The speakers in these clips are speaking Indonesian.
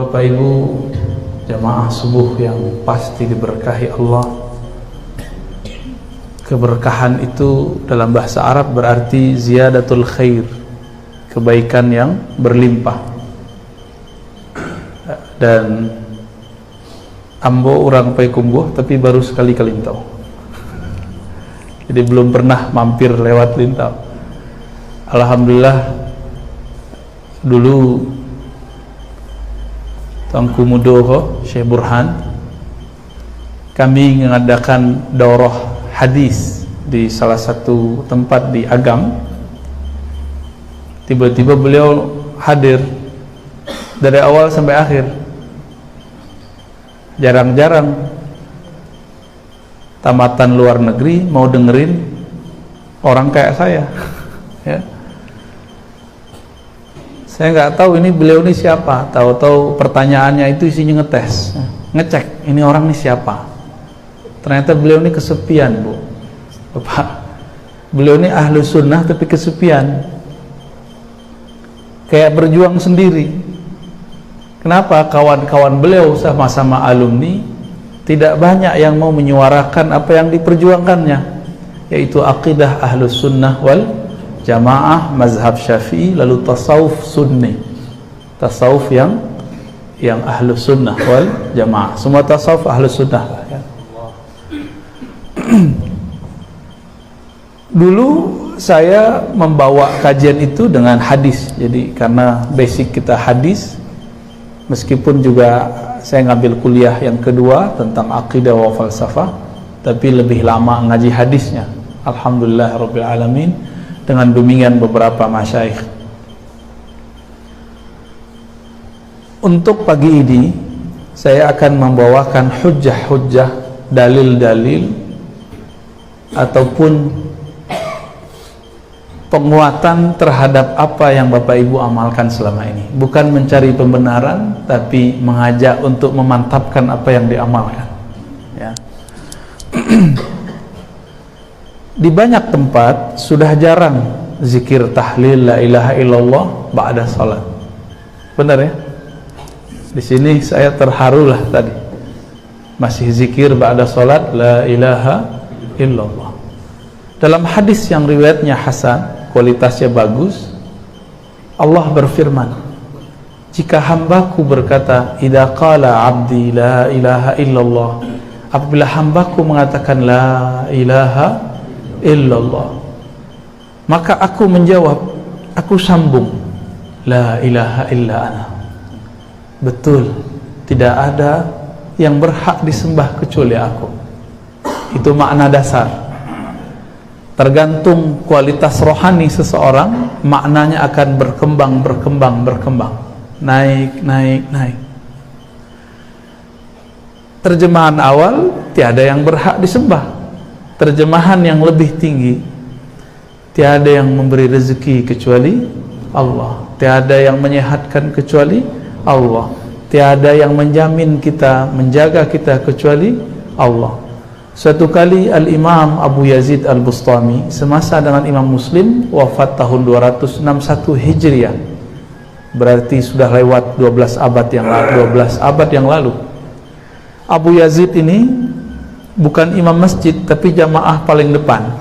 Bapak Ibu jamaah subuh yang pasti diberkahi Allah. Keberkahan itu dalam bahasa Arab berarti ziyadatul khair, kebaikan yang berlimpah. Dan ambo orang Payakumbuh tapi baru sekali ke Lintau, jadi belum pernah mampir lewat Lintau. Alhamdulillah, dulu Tuanku Mudoho Syekh Burhan kami mengadakan daurah hadis di salah satu tempat di Agam. Tiba-tiba beliau hadir dari awal sampai akhir. Jarang-jarang tamatan luar negeri mau dengerin orang kayak saya. Ya. Saya nggak tahu ini beliau ini siapa. Tahu-tahu pertanyaannya itu isinya ngetes, ngecek ini orang ini siapa. Ternyata beliau ini kesepian, Bu. Bapak, beliau ini ahlu sunnah tapi kesepian, kayak berjuang sendiri. Kenapa? Kawan-kawan beliau sama-sama alumni tidak banyak yang mau menyuarakan apa yang diperjuangkannya, yaitu akidah ahlus sunnah wal jamaah, mazhab syafi'i, lalu tasawuf sunni, tasawuf yang ahlus sunnah wal jamaah. Semua tasawuf ahlus sunnah lah, ya. Dulu saya membawa kajian itu dengan hadis. Jadi karena basic kita hadis, meskipun juga saya ngambil kuliah yang kedua tentang akidah wa falsafah, tapi lebih lama ngaji hadisnya. Alhamdulillah rabbil alamin, dengan bimbingan beberapa masyayikh. Untuk pagi ini saya akan membawakan hujjah-hujjah, dalil-dalil ataupun penguatan terhadap apa yang Bapak Ibu amalkan selama ini. Bukan mencari pembenaran, tapi mengajak untuk memantapkan apa yang diamalkan, ya. Di banyak tempat sudah jarang zikir tahlil la ilaha illallah ba'da salat. Benar ya? Di sini saya terharulah tadi. Masih zikir ba'da salat la ilaha illallah. Dalam hadis yang riwayatnya hasan, kualitasnya bagus, Allah berfirman, jika hambaku berkata idza qala abdi la ilaha illallah, apabila hambaku mengatakan la ilaha illallah, maka aku menjawab, aku sambung, la ilaha illa ana. Betul, tidak ada yang berhak disembah kecuali aku. Itu makna dasar. Tergantung kualitas rohani seseorang, maknanya akan berkembang, naik. Terjemahan awal, tiada yang berhak disembah. Terjemahan yang lebih tinggi, tiada yang memberi rezeki kecuali Allah, tiada yang menyehatkan kecuali Allah, tiada yang menjamin kita, menjaga kita kecuali Allah. Suatu kali Al-Imam Abu Yazid Al-Bustami semasa dengan Imam Muslim wafat tahun 261 Hijriah, berarti sudah lewat 12 abad yang lalu. Abu Yazid ini bukan imam masjid, tapi jamaah paling depan.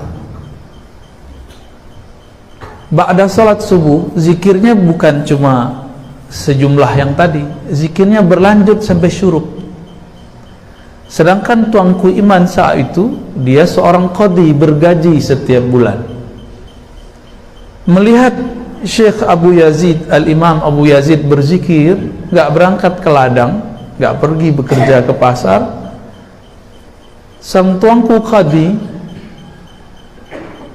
Ba'da salat subuh, zikirnya bukan cuma sejumlah yang tadi, zikirnya berlanjut sampai syuruk. Sedangkan tuanku Iman saat itu, dia seorang qadhi bergaji setiap bulan. Melihat Syekh Abu Yazid, Al-Imam Abu Yazid berzikir, gak berangkat ke ladang, gak pergi bekerja ke pasar, sang tuanku qadhi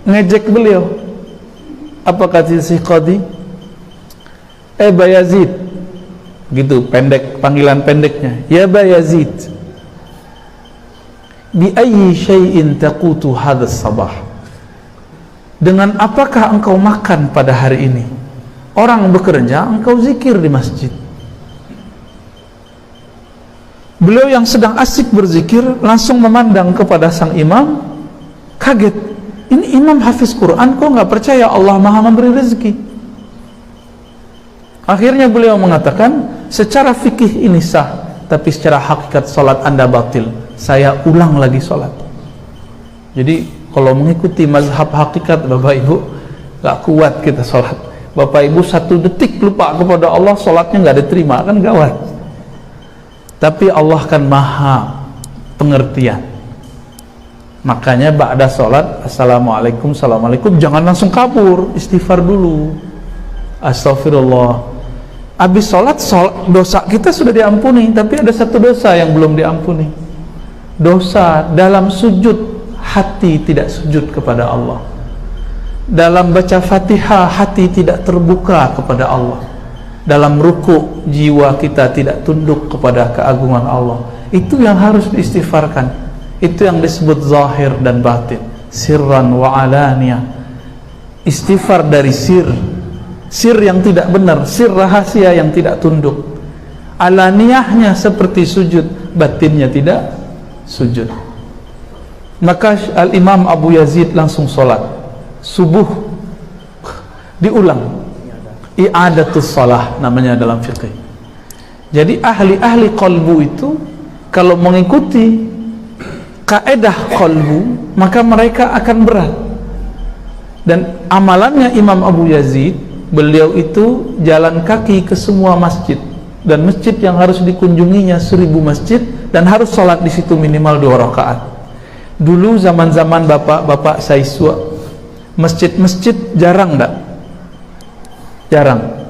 ngejek beliau. Apa kata si qadhi? Bayazid, gitu, pendek, panggilan pendeknya, ya Bayazid, bi ayyi syai'in taqutu hadzal sabah, dengan apakah engkau makan pada hari ini? Orang bekerja, engkau zikir di masjid. Beliau yang sedang asik berzikir langsung memandang kepada sang imam, kaget. Ini imam hafiz Quran, kok nggak percaya Allah maha memberi rezeki? Akhirnya beliau mengatakan, secara fikih ini sah, tapi secara hakikat sholat Anda batil, saya ulang lagi sholat. Jadi kalau mengikuti mazhab hakikat Bapak Ibu, gak kuat kita sholat. Bapak Ibu 1 detik lupa kepada Allah, sholatnya gak diterima, kan gawat. Tapi Allah kan maha pengertian. Makanya ba'da sholat, assalamualaikum, assalamualaikum, jangan langsung kabur, istighfar dulu, astagfirullah. Habis sholat, dosa kita sudah diampuni, tapi ada satu dosa yang belum diampuni. Dosa dalam sujud, hati tidak sujud kepada Allah. Dalam baca Fatihah, hati tidak terbuka kepada Allah. Dalam ruku, jiwa kita tidak tunduk kepada keagungan Allah. Itu yang harus diistighfarkan. Itu yang disebut zahir dan batin, sirran wa alaniyah. Istighfar dari sir yang tidak benar, sir rahasia yang tidak tunduk. Alaniyahnya seperti sujud, batinnya tidak sujud. Maka Al-Imam Abu Yazid langsung sholat subuh, diulang, i'adatus shalah namanya dalam fiqh. Jadi ahli-ahli qalbu itu kalau mengikuti kaedah qalbu, maka mereka akan berat. Dan amalannya Imam Abu Yazid, beliau itu jalan kaki ke semua masjid, dan masjid yang harus dikunjunginya 1000 masjid, dan harus sholat di situ minimal 2 rakaat. Dulu zaman-zaman bapak-bapak Saiswa, masjid-masjid jarang enggak? Jarang.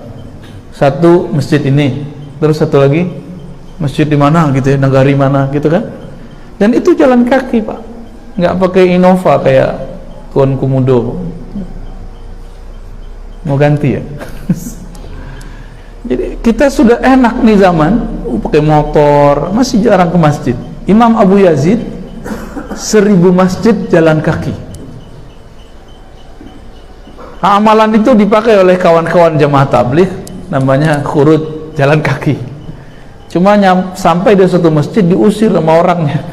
Satu masjid ini, terus satu lagi masjid di mana gitu ya, negari mana gitu kan? Dan itu jalan kaki Pak, nggak pakai Innova kayak Tuan Komodo. Mau ganti ya? Jadi kita sudah enak nih zaman, pakai motor, masih jarang ke masjid. Imam Abu Yazid 1000 masjid jalan kaki. Amalan itu dipakai oleh kawan-kawan jamaah tabligh, namanya khurud, jalan kaki. Cuma sampai di suatu masjid diusir sama orangnya,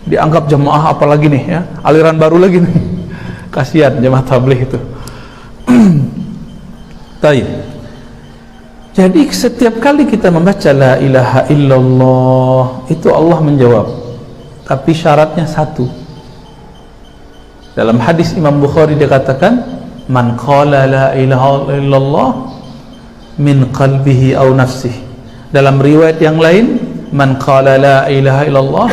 dianggap jamaah apalagi nih ya, aliran baru lagi nih. Kasihan jamaah tabligh itu. Baik. Jadi setiap kali kita membaca la ilaha illallah, itu Allah menjawab. Tapi syaratnya satu. Dalam hadis Imam Bukhari dikatakan, man qala la ilaha illallah min qalbihi aw nafsihi. Dalam riwayat yang lain, man qala la ilaha illallah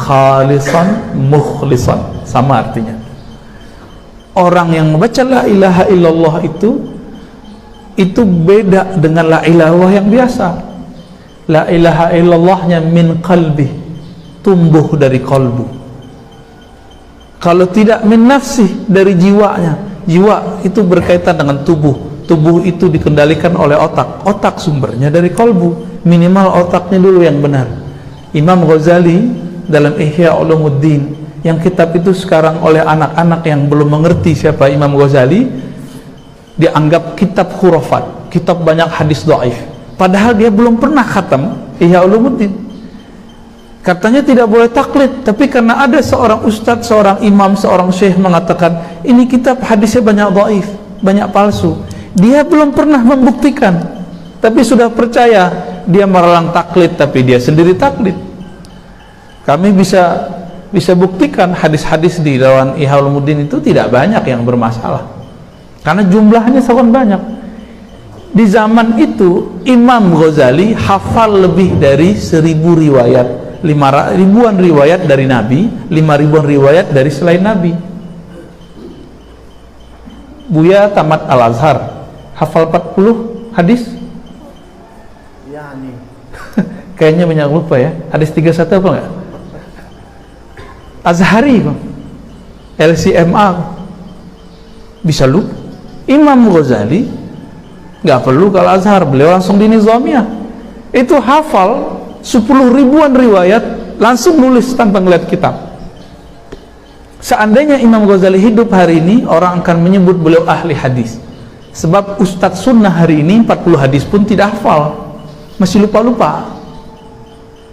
khalisan mukhlisan, sama artinya. Orang yang membaca la ilaha illallah itu beda dengan la ilaha illallah yang biasa. La ilaha illallahnya min qalbi, tumbuh dari kalbu. Kalau tidak min nafsi, dari jiwanya. Jiwa itu berkaitan dengan tubuh. Tubuh itu dikendalikan oleh otak. Otak sumbernya dari kalbu. Minimal otaknya dulu yang benar. Imam Ghazali dalam Ihya Ulumuddin, yang kitab itu sekarang oleh anak-anak yang belum mengerti siapa Imam Ghazali, dianggap kitab khurafat, kitab banyak hadis dhaif. Padahal dia belum pernah khatam Ihya Ulumuddin. Katanya tidak boleh taklid, tapi karena ada seorang ustadz, seorang imam, seorang syekh mengatakan ini kitab hadisnya banyak dhaif, banyak palsu. Dia belum pernah membuktikan, tapi sudah percaya. Dia melarang taklid, tapi dia sendiri taklid. Kami bisa buktikan hadis-hadis di dalam Ihya Ulumuddin itu tidak banyak yang bermasalah, karena jumlahnya sangat banyak. Di zaman itu Imam Ghazali hafal lebih dari 1000 riwayat, 5.000-an riwayat dari Nabi, 5.000-an riwayat dari selain Nabi. Buya tamat Al-Azhar, hafal 40 hadis? Ya nih. Kayaknya banyak lupa ya. Hadis 31 apa enggak? Azhari kok, LCMA bisa lupa. Imam Ghazali nggak perlu ke Al-Azhar, beliau langsung di Nizamiyah. Itu hafal 10.000-an riwayat, langsung nulis tanpa ngeliat kitab. Seandainya Imam Ghazali hidup hari ini, orang akan menyebut beliau ahli hadis. Sebab Ustadz Sunnah hari ini 40 hadis pun tidak hafal, masih lupa-lupa.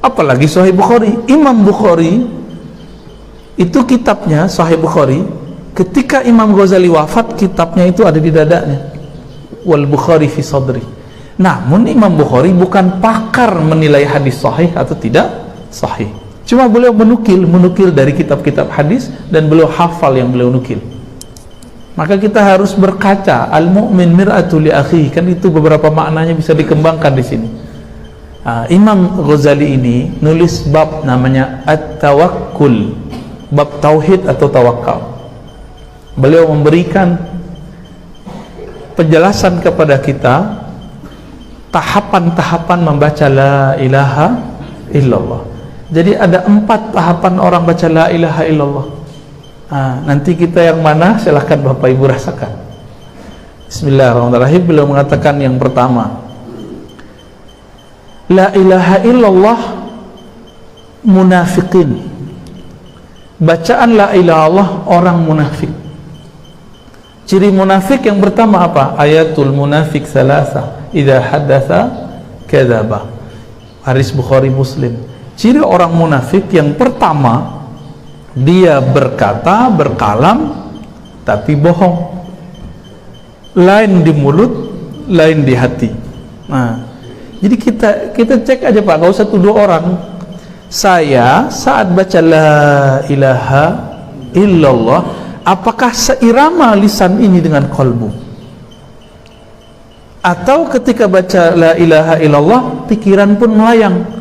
Apalagi Sahih Bukhari. Imam Bukhari itu kitabnya Sahih Bukhari, ketika Imam Ghazali wafat, kitabnya itu ada di dadanya. Wal Bukhari fi sadri. Namun Imam Bukhari bukan pakar menilai hadis sahih atau tidak sahih. Cuma beliau menukil dari kitab-kitab hadis, dan beliau hafal yang beliau nukil. Maka kita harus berkaca. Al-mu'min mir'atu li akhihi, kan itu beberapa maknanya bisa dikembangkan di sini. Imam Ghazali ini nulis bab namanya At-Tawakkul, bab tauhid atau tawakal. Beliau memberikan penjelasan kepada kita tahapan-tahapan membaca la ilaha illallah. Jadi ada 4 tahapan orang baca la ilaha illallah. Nanti kita yang mana silahkan Bapak Ibu rasakan. Bismillahirrahmanirrahim. Beliau mengatakan yang pertama, la ilaha illallah munafiqin. Bacaan la ilaha illallah orang munafik. Ciri munafik yang pertama apa? Ayatul munafik salasa, idza haddatsa kadzaba. Hadis Bukhari Muslim. Ciri orang munafik yang pertama, dia berkata, berkalam, tapi bohong. Lain di mulut, lain di hati. Jadi kita cek aja Pak, gak usah tuduh orang. Saya saat baca la ilaha illallah, apakah seirama lisan ini dengan kolbu? Atau ketika baca la ilaha illallah, pikiran pun melayang?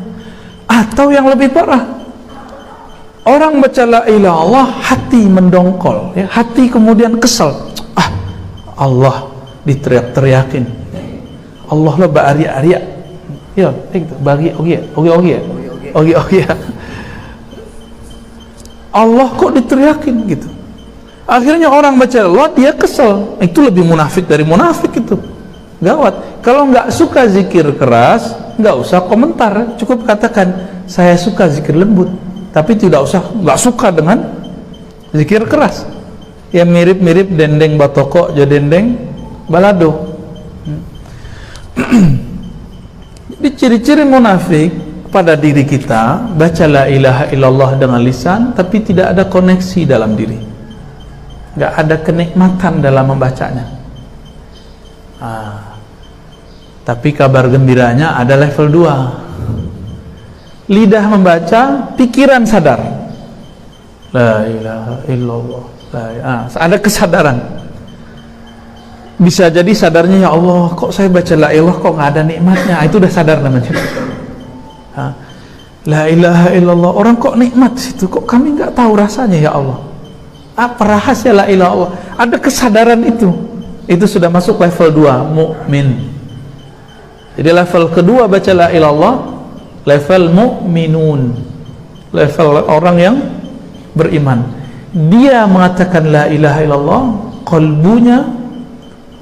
Atau yang lebih parah, orang baca la ilaha illallah, hati mendongkol, ya, hati kemudian kesel. Allah diteriak-teriakin, Allah lah ba'ariya-ariya, ya, itu bagi oke. Allah kok diteriakin gitu. Akhirnya orang baca Allah, dia kesel. Itu lebih munafik dari munafik itu. Gawat. Kalau nggak suka zikir keras, nggak usah komentar, cukup katakan saya suka zikir lembut, tapi nggak suka dengan zikir keras. Ya mirip-mirip dendeng batoko jo dendeng balado. Jadi ciri-ciri munafik pada diri kita, baca la ilaha illallah dengan lisan tapi tidak ada koneksi dalam diri, nggak ada kenikmatan dalam membacanya. Tapi kabar gembiranya ada level 2. Lidah membaca, pikiran sadar la ilaha illallah, ada kesadaran. Bisa jadi sadarnya, ya Allah, kok saya baca la ilah kok nggak ada nikmatnya. Itu udah sadar namanya. La ilaha illallah, orang kok nikmat situ, kok kami nggak tahu rasanya, ya Allah. Apa rahasia la ilaha illallah? Ada kesadaran itu sudah masuk level 2, mukmin. Jadi level kedua baca la ilaha illallah, level mukminun, level orang yang beriman. Dia mengatakan la ilaha illallah, qalbunya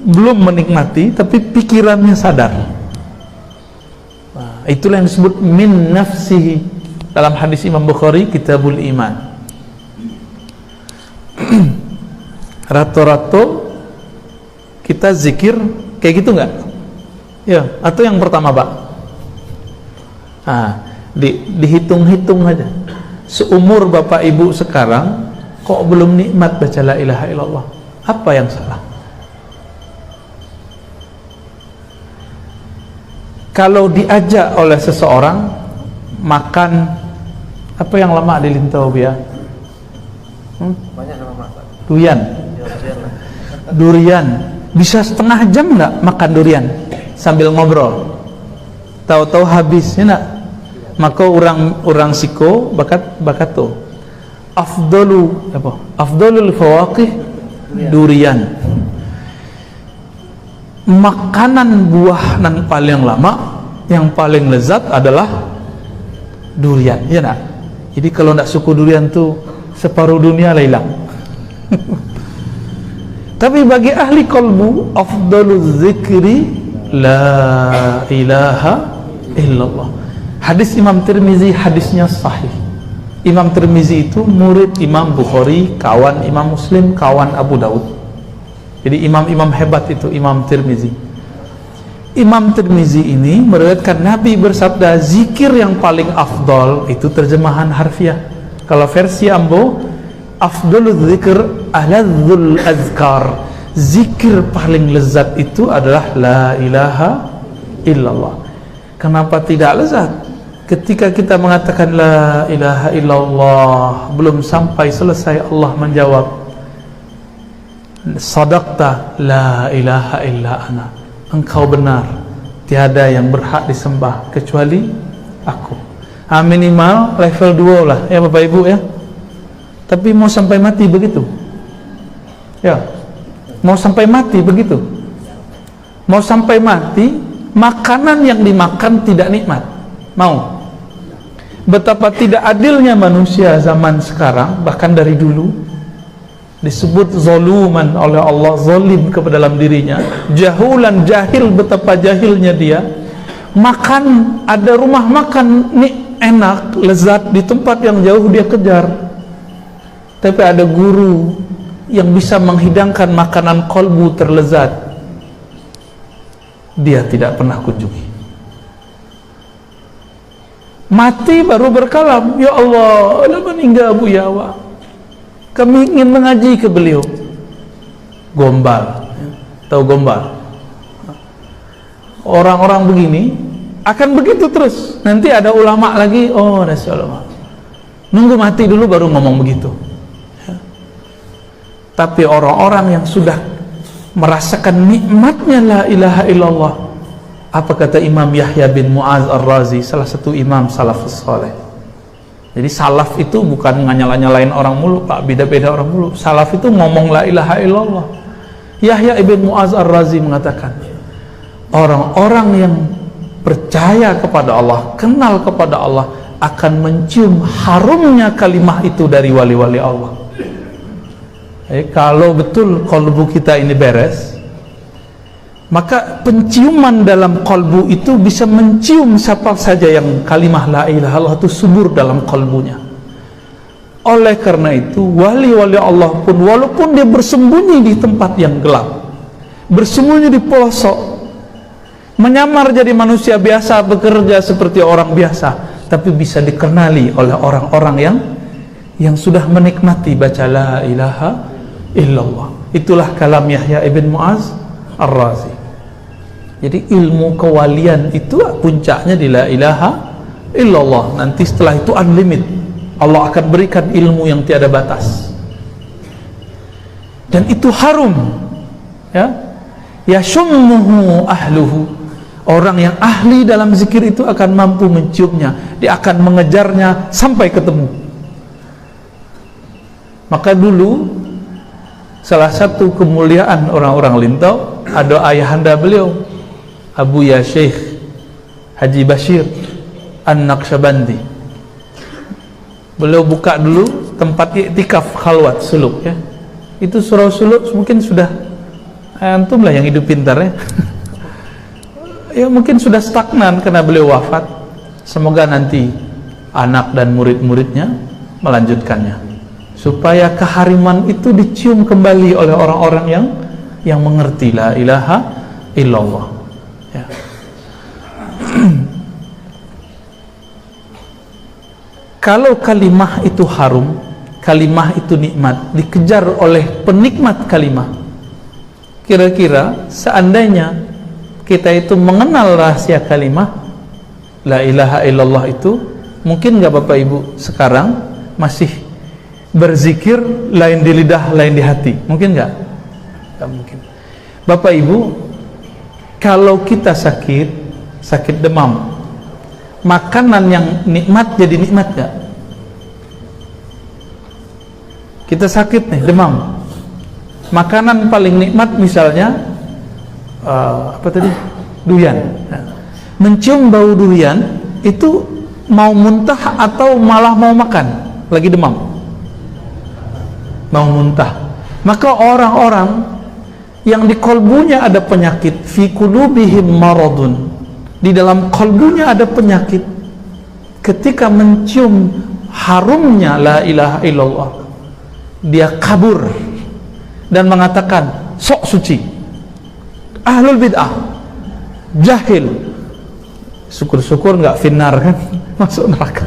belum menikmati, tapi pikirannya sadar. Itulah yang disebut min nafsihi dalam hadis Imam Bukhari Kitabul Iman. Rato-rato kita zikir kayak gitu nggak? Ya, atau yang pertama Pak, dihitung-hitung aja. Seumur Bapak Ibu sekarang kok belum nikmat baca la ilaha illallah? Apa yang salah? Kalau diajak oleh seseorang makan apa yang lama di Lintau ya? Banyak nama masak. Durian. Bisa setengah jam nggak makan durian sambil ngobrol? Tahu-tahu habis, ya nak? Maka orang siko bakato. Afdalul fawaqih durian. Makanan buah yang paling lama, yang paling lezat adalah durian, ya nak? Jadi kalau nak suku durian tuh separuh dunia lah hilang. Tapi bagi ahli qalbu, afdalul zikri la ilaha illallah. Hadis Imam Tirmizi, hadisnya sahih. Imam Tirmizi itu murid Imam Bukhari, kawan Imam Muslim, kawan Abu Daud. Jadi imam-imam hebat itu Imam Tirmizi. Imam Tirmizi ini meriwayatkan Nabi bersabda, zikir yang paling afdal itu terjemahan harfiah. Kalau versi Ambo, afdalul zikr aladzul azkar. Zikir paling lezat itu adalah la ilaha illallah. Kenapa tidak lezat? Ketika kita mengatakan la ilaha illallah, belum sampai selesai Allah menjawab, sadaqta la ilaha illa ana, engkau benar, tiada yang berhak disembah kecuali aku. Minimal level 2 lah ya Bapak Ibu ya. Tapi mau sampai mati begitu ya, mau sampai mati begitu, mau sampai mati makanan yang dimakan tidak nikmat, mau. Betapa tidak adilnya manusia zaman sekarang, bahkan dari dulu disebut zaluman oleh Allah, zalim kepada dalam dirinya, jahulan, jahil, betapa jahilnya dia. Makan, ada rumah makan nih enak, lezat, di tempat yang jauh dia kejar. Tapi ada guru yang bisa menghidangkan makanan kolbu terlezat, dia tidak pernah kunjungi. Mati baru berkalam, ya Allah, la meninggal Abu Yawa, kami ingin mengaji ke beliau. Gombal, tahu gombal? Orang-orang begini akan begitu terus. Nanti ada ulama lagi, oh Rasulullah, nunggu mati dulu baru ngomong begitu. Tapi orang-orang yang sudah merasakan nikmatnya la ilaha illallah, apa kata Imam Yahya bin Mu'az Ar-Razi, salah satu imam salafus saleh. Jadi salaf itu bukan nganyala-nyalain orang mulu Pak, beda-beda orang mulu. Salaf itu ngomong la ilaha illallah. Yahya bin Mu'az Ar-Razi mengatakan, orang-orang yang percaya kepada Allah, kenal kepada Allah, akan mencium harumnya kalimah itu dari wali-wali Allah. Kalau betul kolbu kita ini beres, maka penciuman dalam kolbu itu bisa mencium siapa saja yang kalimah la ilaha illallah itu subur dalam kolbunya. Oleh karena itu, wali-wali Allah pun, walaupun dia bersembunyi di tempat yang gelap, bersembunyi di pelosok, menyamar jadi manusia biasa, bekerja seperti orang biasa, tapi bisa dikenali oleh orang-orang yang sudah menikmati baca la ilaha illallah. Itulah kalam Yahya ibn Mu'az Ar-Razi. Jadi ilmu kewalian itu puncaknya di la ilaha illallah. Nanti setelah itu unlimited, Allah akan berikan ilmu yang tiada batas, dan itu harum ya, yashummuhu ahluhu. Orang yang ahli dalam zikir itu akan mampu menciumnya, dia akan mengejarnya sampai ketemu. Maka dulu salah satu kemuliaan orang-orang Lintau, ada ayahanda beliau, Abu Ya Syekh Haji Bashir An-Naqsyabandi. Beliau buka dulu tempat iktikaf khalwat suluk ya. Itu surau suluk mungkin sudah antum lah yang hidup pintar ya. Ya mungkin sudah stagnan karena beliau wafat. Semoga nanti anak dan murid-muridnya melanjutkannya, supaya kehariman itu dicium kembali oleh orang-orang yang mengerti la ilaha illallah ya. Kalau kalimah itu harum, kalimah itu nikmat, dikejar oleh penikmat kalimah, kira-kira seandainya kita itu mengenal rahasia kalimah la ilaha illallah itu, mungkin gak Bapak Ibu sekarang masih berzikir lain di lidah lain di hati? Mungkin gak? Gak mungkin. Bapak Ibu, kalau kita sakit demam, makanan yang nikmat jadi nikmat gak? Kita sakit nih, demam, makanan paling nikmat misalnya apa tadi? Durian. Mencium bau durian itu mau muntah atau malah mau makan lagi demam? Mau muntah. Maka orang-orang yang di kolbunya ada penyakit, fi qulubihim maradun, di dalam kolbunya ada penyakit, ketika mencium harumnya la ilaha illallah, dia kabur dan mengatakan sok suci, ahlul bid'ah, jahil. Syukur-syukur nggak finnar kan, masuk neraka.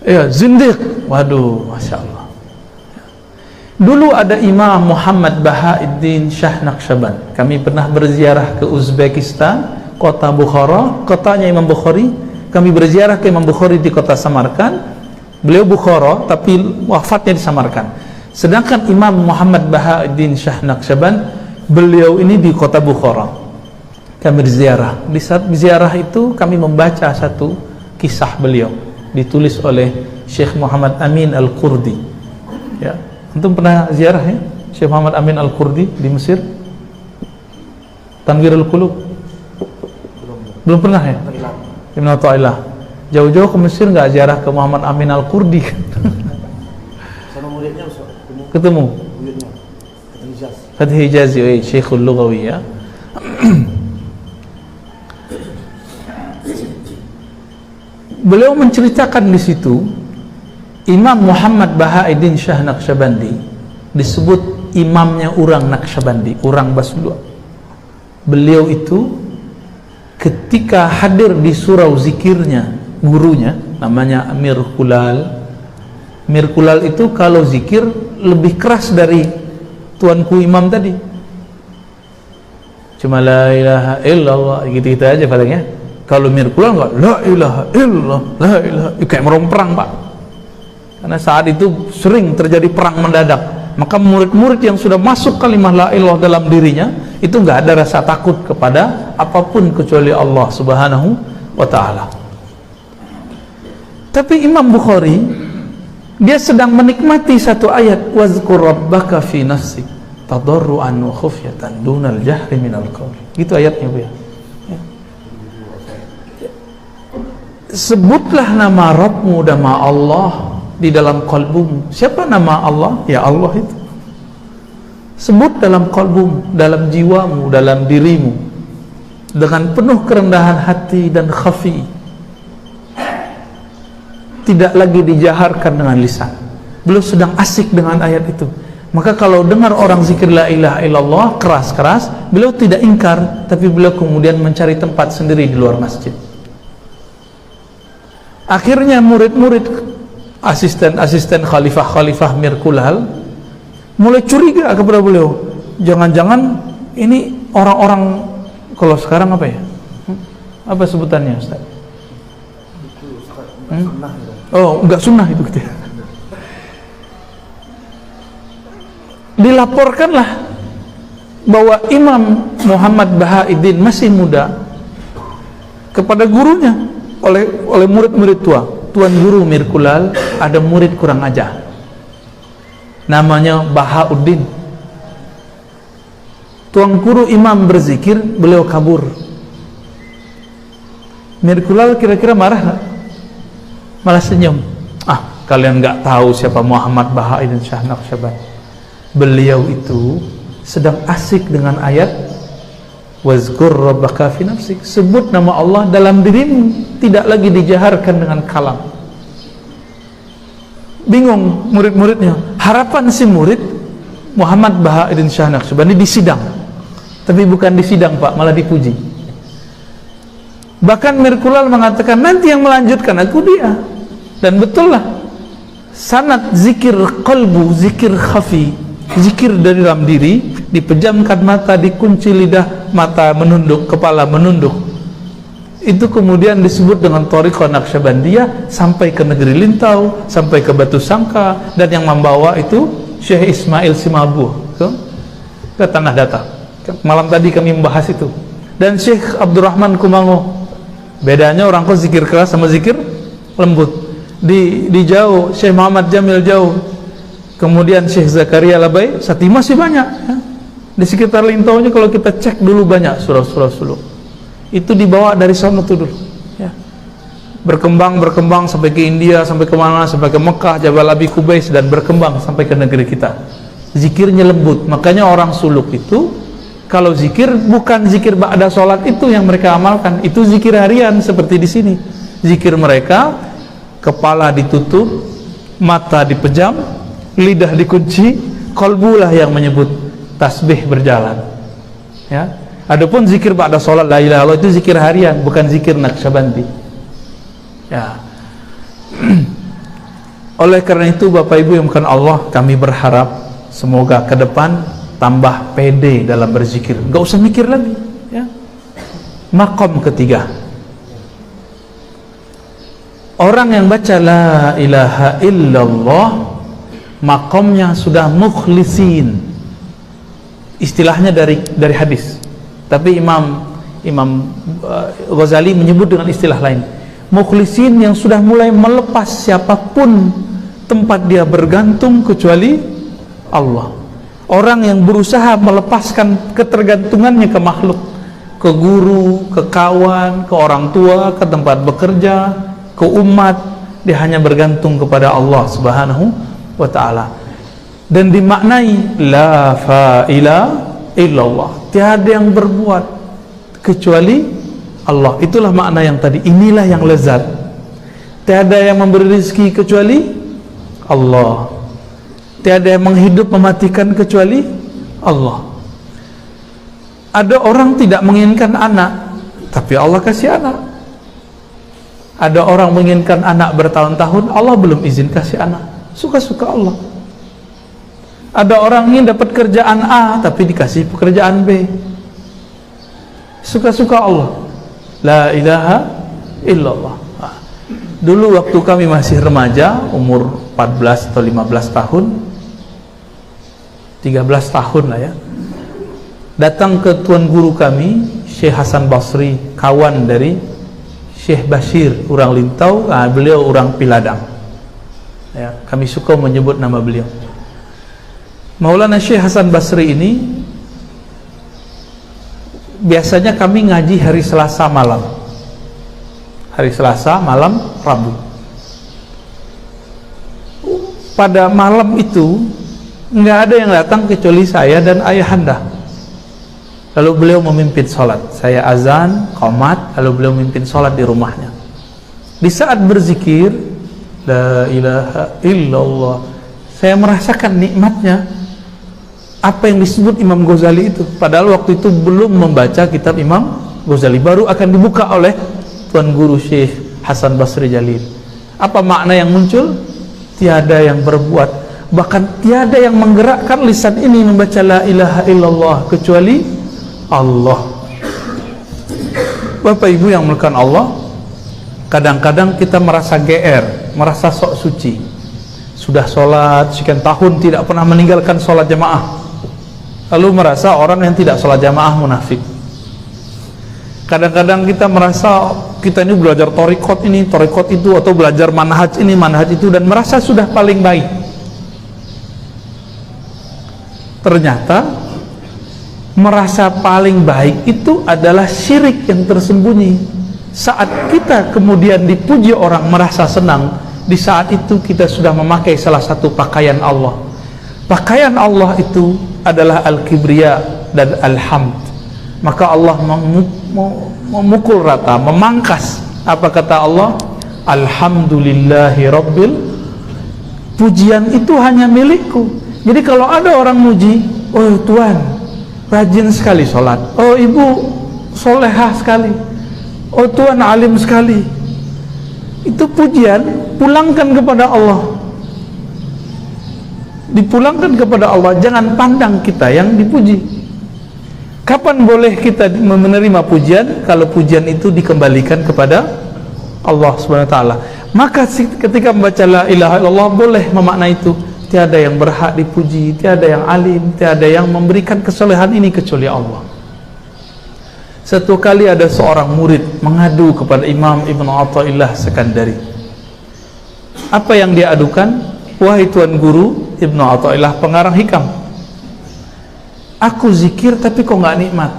Ya, zindiq. Waduh, masya Allah. Dulu ada Imam Muhammad Bahauddin Shah Naqsyaband. Kami pernah berziarah ke Uzbekistan kota Bukhara, kotanya Imam Bukhari. Kami berziarah ke Imam Bukhari di kota Samarkand. Beliau Bukhara tapi wafatnya di Samarkand. Sedangkan Imam Muhammad Bahauddin Shah Naqsyaband, beliau ini di kota Bukhara. Kami berziarah. Di saat ziarah itu kami membaca satu kisah beliau ditulis oleh Syekh Muhammad Amin Al-Qurdi. Ya, antum pernah ziarah ya? Syekh Muhammad Amin Al-Qurdi di Mesir? Tanwirul Qulub? Belum pernah ya? Ibn Athaillah. Jauh-jauh ke Mesir nggak ziarah ke Muhammad Amin Al-Qurdi? Sama muridnya Ketemu? muridnya Hijaz. Fatih Hijazi, Syekhul Lughawi ya. Beliau menceritakan di situ Imam Muhammad Bahauddin Shah Naqsyabandi disebut imamnya orang Naqsyabandi, orang Basdua. Beliau itu ketika hadir di surau zikirnya gurunya namanya Amir Kulal. Amir Kulal itu kalau zikir lebih keras dari tuanku imam tadi. Cuma la ilaha illallah gitu-gitu aja palingnya. Kalau Amir Kulal enggak la ilaha illallah, la ilaha, kayak merong perang, Pak. Karena saat itu sering terjadi perang mendadak. Maka murid-murid yang sudah masuk kalimah la ilallah dalam dirinya itu enggak ada rasa takut kepada apapun kecuali Allah Subhanahu wa taala. Tapi Imam Bukhari dia sedang menikmati satu ayat, wazkur rabbaka fi nafsik tadarruan wa khufyatan dunal jahri minal qaul. Gitu ayatnya, Bu ya. Sebutlah nama Rabbmu, nama Allah di dalam kalbumu. Siapa nama Allah? Ya Allah itu. Sebut dalam kalbumu, dalam jiwamu, dalam dirimu dengan penuh kerendahan hati dan khafi. Tidak lagi dijaharkan dengan lisan. Beliau sedang asik dengan ayat itu. Maka kalau dengar orang zikir la ilaha illallah keras-keras, beliau tidak ingkar, tapi beliau kemudian mencari tempat sendiri di luar masjid. Akhirnya murid-murid, asisten-asisten khalifah Mir Kulal mulai curiga kepada beliau. Jangan-jangan ini orang-orang, kalau sekarang apa ya? Apa sebutannya, Ustaz? Oh, enggak sunnah itu gitu ya. Dilaporkanlah bahwa Imam Muhammad Bahauddin masih muda kepada gurunya oleh murid-murid tua. Tuan guru Mir Kulal ada murid kurang ajar namanya Bahauddin. Tuan guru imam berzikir, beliau kabur. Mir Kulal kira-kira marah nggak? Malah senyum. Kalian nggak tahu siapa Muhammad Bahauddin Shah Naqsyaband. Beliau itu sedang asik dengan ayat wazkur rabbaka fi nafsik. Sebut nama Allah dalam dirimu, tidak lagi dijaharkan dengan kalam. Bingung murid-muridnya. Harapan si murid Muhammad Bahauddin Shah Naqsyabandi di sidang, tapi bukan di sidang, Pak, malah dipuji. Bahkan Mir Kulal mengatakan nanti yang melanjutkan aku dia. Dan betul lah, sanad zikir qalbu, zikir khafi, zikir dari dalam diri, dipejamkan mata, dikunci lidah, mata menunduk, kepala menunduk, itu kemudian disebut dengan Thariqah Naqsyabandiyah sampai ke negeri Lintau, sampai ke Batu Sangka, dan yang membawa itu Syekh Ismail Simabuh ke Tanah Datar. Malam tadi kami membahas itu. Dan Syekh Abdurrahman Kumango, bedanya orang kok zikir keras sama zikir lembut. Di Jauh Syekh Muhammad Jamil Jauh, kemudian Syekh Zakaria Labai, Sati masih banyak ya. Di sekitar Lintau nya kalau kita cek dulu banyak surau-surau suluk. Itu dibawa dari sana tuh dulu ya. Berkembang sampai ke India, sampai ke mana, sampai ke Mekah, Jabal Abi Kubais, dan berkembang sampai ke negeri kita. Zikirnya lembut. Makanya orang suluk itu kalau zikir bukan zikir ba'da sholat itu yang mereka amalkan, itu zikir harian seperti di sini. Zikir mereka, kepala ditutup, mata dipejam, lidah dikunci, kalbulah yang menyebut, tasbih berjalan ya. Adapun zikir ba'da sholat la ilaha illallah itu zikir harian, bukan zikir Naqsyabandi ya. Oleh karena itu Bapak Ibu yang bukan Allah, kami berharap semoga ke depan tambah pede dalam berzikir, nggak usah mikir lagi ya. Maqam ketiga, orang yang baca la ilaha illallah, maqamnya sudah mukhlisin. Istilahnya dari hadis, tapi Imam Ghazali menyebut dengan istilah lain, mukhlisin yang sudah mulai melepas siapapun tempat dia bergantung kecuali Allah. Orang yang berusaha melepaskan ketergantungannya ke makhluk, ke guru, ke kawan, ke orang tua, ke tempat bekerja, ke umat, dia hanya bergantung kepada Allah Subhanahu wa ta'ala. Dan dimaknai la fa'ila illallah, tiada yang berbuat kecuali Allah. Itulah makna yang tadi. Inilah yang lezat. Tiada yang memberi rezeki kecuali Allah. Tiada yang menghidup mematikan kecuali Allah. Ada orang tidak menginginkan anak, tapi Allah kasih anak. Ada orang menginginkan anak bertahun-tahun, Allah belum izin kasih anak. Suka-suka Allah. Ada orang ingin dapat kerjaan A, tapi dikasih pekerjaan B. Suka-suka Allah. La ilaha illallah. Dulu waktu kami masih remaja, umur 14 atau 15 tahun, 13 tahun lah ya, datang ke tuan guru kami, Syekh Hasan Basri, kawan dari Syekh Bashir, orang Lintau, beliau orang Piladang ya, kami suka menyebut nama beliau. Maulana Syekh Hasan Basri ini biasanya kami ngaji hari Selasa malam, hari Selasa malam Rabu. Pada malam itu nggak ada yang datang kecuali saya dan ayahanda. Lalu beliau memimpin sholat, saya azan, qomat, lalu beliau memimpin sholat di rumahnya. Di saat berzikir la ilaha illallah, saya merasakan nikmatnya apa yang disebut Imam Ghazali itu. Padahal waktu itu belum membaca kitab Imam Ghazali, baru akan dibuka oleh tuan guru Syekh Hasan Basri Jalil. Apa makna yang muncul? Tiada yang berbuat, bahkan tiada yang menggerakkan lisan ini membaca la ilaha illallah kecuali Allah. Bapak Ibu yang melakukan Allah, kadang-kadang kita merasa GR, merasa sok suci. Sudah sholat sekian tahun tidak pernah meninggalkan sholat jamaah, lalu merasa orang yang tidak sholat jamaah munafik. Kadang-kadang kita merasa kita ini belajar torikot ini, torikot itu, atau belajar manhaj ini, manhaj itu, dan merasa sudah paling baik. Ternyata merasa paling baik itu adalah syirik yang tersembunyi. Saat kita kemudian dipuji orang merasa senang, di saat itu kita sudah memakai salah satu pakaian Allah. Pakaian Allah itu adalah al-kibriya dan al-hamd. Maka Allah memukul rata, memangkas. Apa kata Allah? Alhamdulillahi rabbil, pujian itu hanya milikku. Jadi kalau ada orang muji, oh Tuhan rajin sekali sholat, oh ibu solehah sekali, oh Tuhan alim sekali, itu pujian pulangkan kepada Allah, dipulangkan kepada Allah. Jangan pandang kita yang dipuji. Kapan boleh kita menerima pujian? Kalau pujian itu dikembalikan kepada Allah Subhanahu wa ta'ala. Maka ketika membaca la ilaha illallah boleh memaknai itu. Tiada yang berhak dipuji, tiada yang alim, tiada yang memberikan kesolehan ini kecuali Allah. Satu kali ada seorang murid mengadu kepada Imam Ibn Athaillah Sekandari. Apa yang dia adukan? Wahai tuan guru Ibn Athaillah pengarang hikam, aku zikir tapi kok nggak nikmat.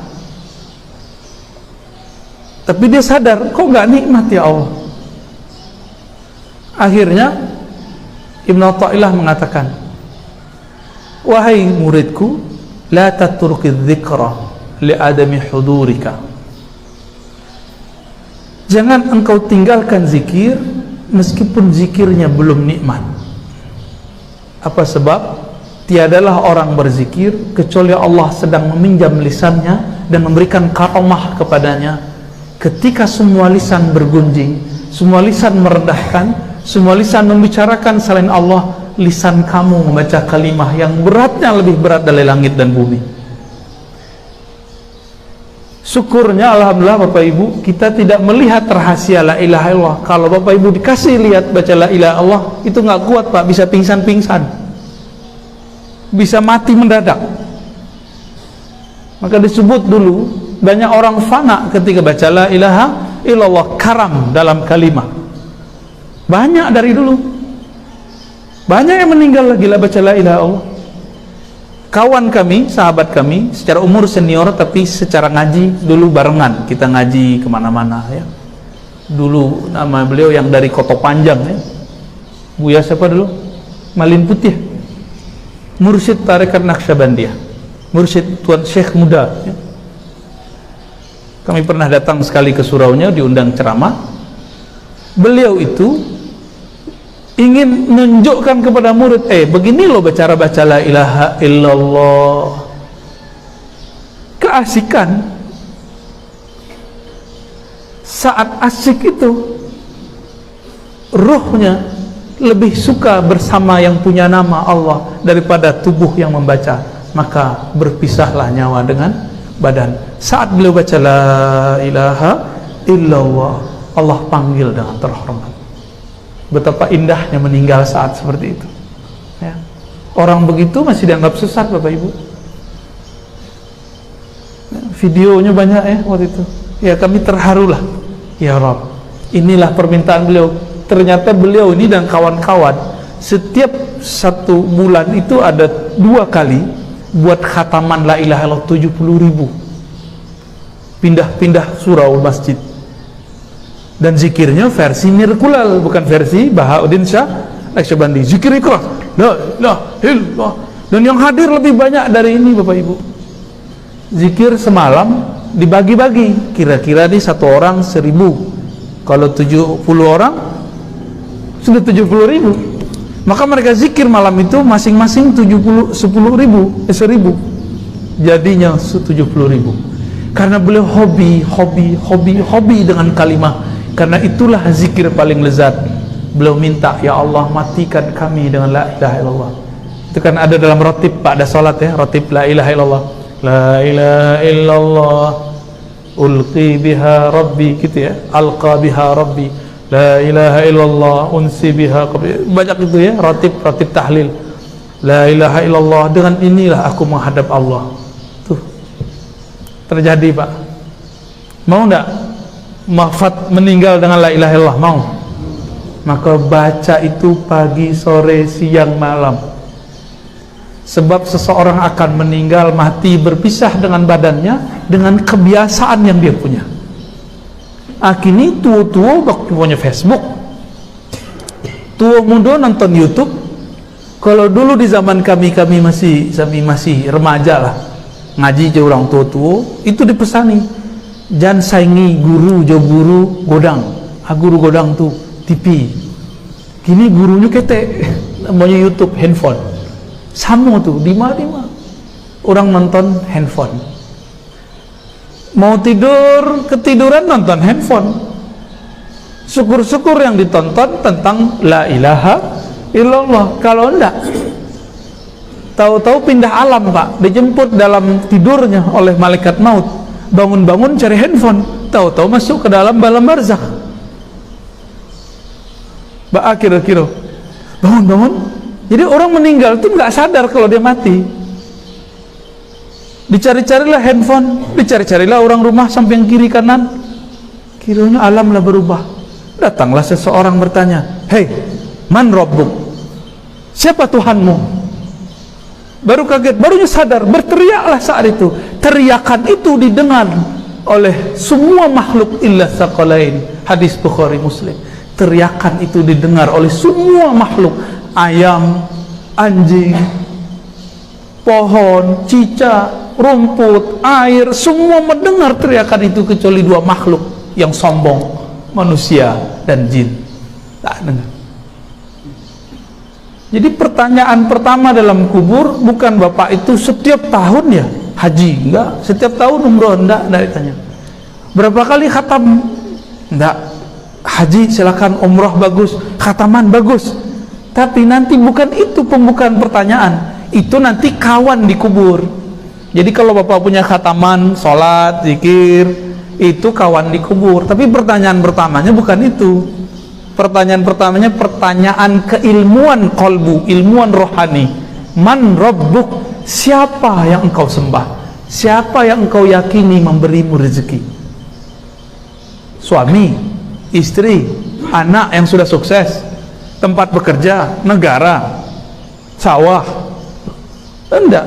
Tapi dia sadar, kok nggak nikmat ya Allah. Akhirnya Ibn Athaillah mengatakan, wahai muridku, la tatruki dzikra li adami hudurika. Jangan engkau tinggalkan zikir meskipun zikirnya belum nikmat. Apa sebab? Tiadalah orang berzikir kecuali Allah sedang meminjam lisannya dan memberikan karamah kepadanya. Ketika semua lisan bergunjing, semua lisan merendahkan, semua lisan membicarakan selain Allah, lisan kamu membaca kalimah yang beratnya lebih berat dari langit dan bumi. Syukurnya alhamdulillah Bapak Ibu, kita tidak melihat rahasia la ilaha illallah. Kalau Bapak Ibu dikasih lihat baca la ilaha illallah, itu nggak kuat Pak, bisa pingsan-pingsan, bisa mati mendadak. Maka disebut dulu banyak orang fana ketika baca la ilaha illallah, karam dalam kalimat. Banyak dari dulu, banyak yang meninggal lagi lah baca la ilaha illallah. Kawan kami, sahabat kami, secara umur senior tapi secara ngaji dulu barengan, kita ngaji kemana-mana ya. Dulu nama beliau yang dari Koto Panjang ya, Buya siapa dulu? Malin Putih, Mursyid Tarekat Naqsyabandiyah, Mursyid Tuan Syekh muda ya. Kami pernah datang sekali ke suraunya, diundang ceramah. Beliau itu ingin menunjukkan kepada murid, begini loh cara baca la ilaha illallah. Keasikan saat asik itu, ruhnya lebih suka bersama yang punya nama Allah daripada tubuh yang membaca. Maka berpisahlah nyawa dengan badan. Saat beliau baca la ilaha illallah, Allah panggil dengan terhormat. Betapa indahnya meninggal saat seperti itu ya. Orang begitu masih dianggap sesat Bapak Ibu ya, videonya banyak ya waktu itu ya. Kami terharulah, ya Rabb, inilah permintaan beliau. Ternyata beliau ini dan kawan-kawan setiap 1 bulan itu ada 2 kali buat khataman la ilaha illallah 70.000, pindah-pindah surau masjid. Dan zikirnya versi Nirkulal, bukan versi Bahauddin Shah Naqsyabandi. Zikir ikhlas, la ilaha illallah. Dan yang hadir lebih banyak dari ini Bapak Ibu. Zikir semalam dibagi-bagi, kira-kira di 1 orang 1.000. Kalau 70 orang sudah 70.000. Maka mereka zikir malam itu masing-masing 10.000. Jadinya 70.000. Karena beliau hobi dengan kalimah. Karena itulah zikir paling lezat. Beliau minta, ya Allah matikan kami dengan la ilaha illallah. Itu kan ada dalam rotib Pak, ada salat ya, rotib la ilaha illallah. La ilaha illallah ulqi biha rabbi, gitu ya, alqa biha rabbi. La ilaha illallah unsi biha qabli. Banyak itu ya, rotib tahlil. La ilaha illallah, dengan inilah aku menghadap Allah. Tuh terjadi Pak. Mau enggak wafat meninggal dengan la ilaha illallah? Mau? Maka baca itu pagi, sore, siang, malam. Sebab seseorang akan meninggal, mati, berpisah dengan badannya dengan kebiasaan yang dia punya. Kini tua-tua waktu punya Facebook, tua muda nonton YouTube. Kalau dulu di zaman kami masih remaja lah, ngaji je orang tua-tua, itu dipesani, jangan saingi guru, jauh guru godang. Guru godang tuh TV. Kini gurunya ketek, namanya YouTube, handphone. Sama tuh, di mana orang nonton handphone. Mau tidur, ketiduran nonton handphone. Syukur-syukur yang ditonton tentang la ilaha illallah. Kalau enggak, tahu-tahu pindah alam Pak, dijemput dalam tidurnya oleh malaikat maut. Bangun-bangun cari handphone, tahu-tahu masuk ke dalam alam barzakh. Kira-kira bangun-bangun. Jadi orang meninggal itu nggak sadar kalau dia mati. Dicari-carilah handphone, dicari-carilah orang rumah samping kiri kanan. Kiranya alam lah berubah. Datanglah seseorang bertanya, "Hei, man rabbuk? Siapa Tuhanmu?" Baru kaget, barunya sadar, berteriaklah saat itu. Teriakan itu didengar oleh semua makhluk illa tsaqalain. Hadis Bukhari Muslim. Teriakan itu didengar oleh semua makhluk, ayam, anjing, pohon, cicak, rumput, air, semua mendengar teriakan itu kecuali 2 makhluk yang sombong, manusia dan jin. Tak dengar. Jadi pertanyaan pertama dalam kubur bukan Bapak itu setiap tahun ya haji, enggak, setiap tahun umroh, enggak ditanya. Berapa kali khatam? Enggak. Haji silakan, umroh bagus, khataman bagus. Tapi nanti bukan itu pembukaan pertanyaan. Itu nanti kawan di kubur. Jadi kalau Bapak punya khataman, sholat, zikir, itu kawan dikubur. Tapi pertanyaan pertamanya bukan itu. Pertanyaan pertamanya pertanyaan keilmuan qalbu, ilmuwan rohani. Man rabbuk? Siapa yang engkau sembah? Siapa yang engkau yakini memberimu rezeki? Suami, istri, anak yang sudah sukses, tempat bekerja, negara, sawah? Enggak,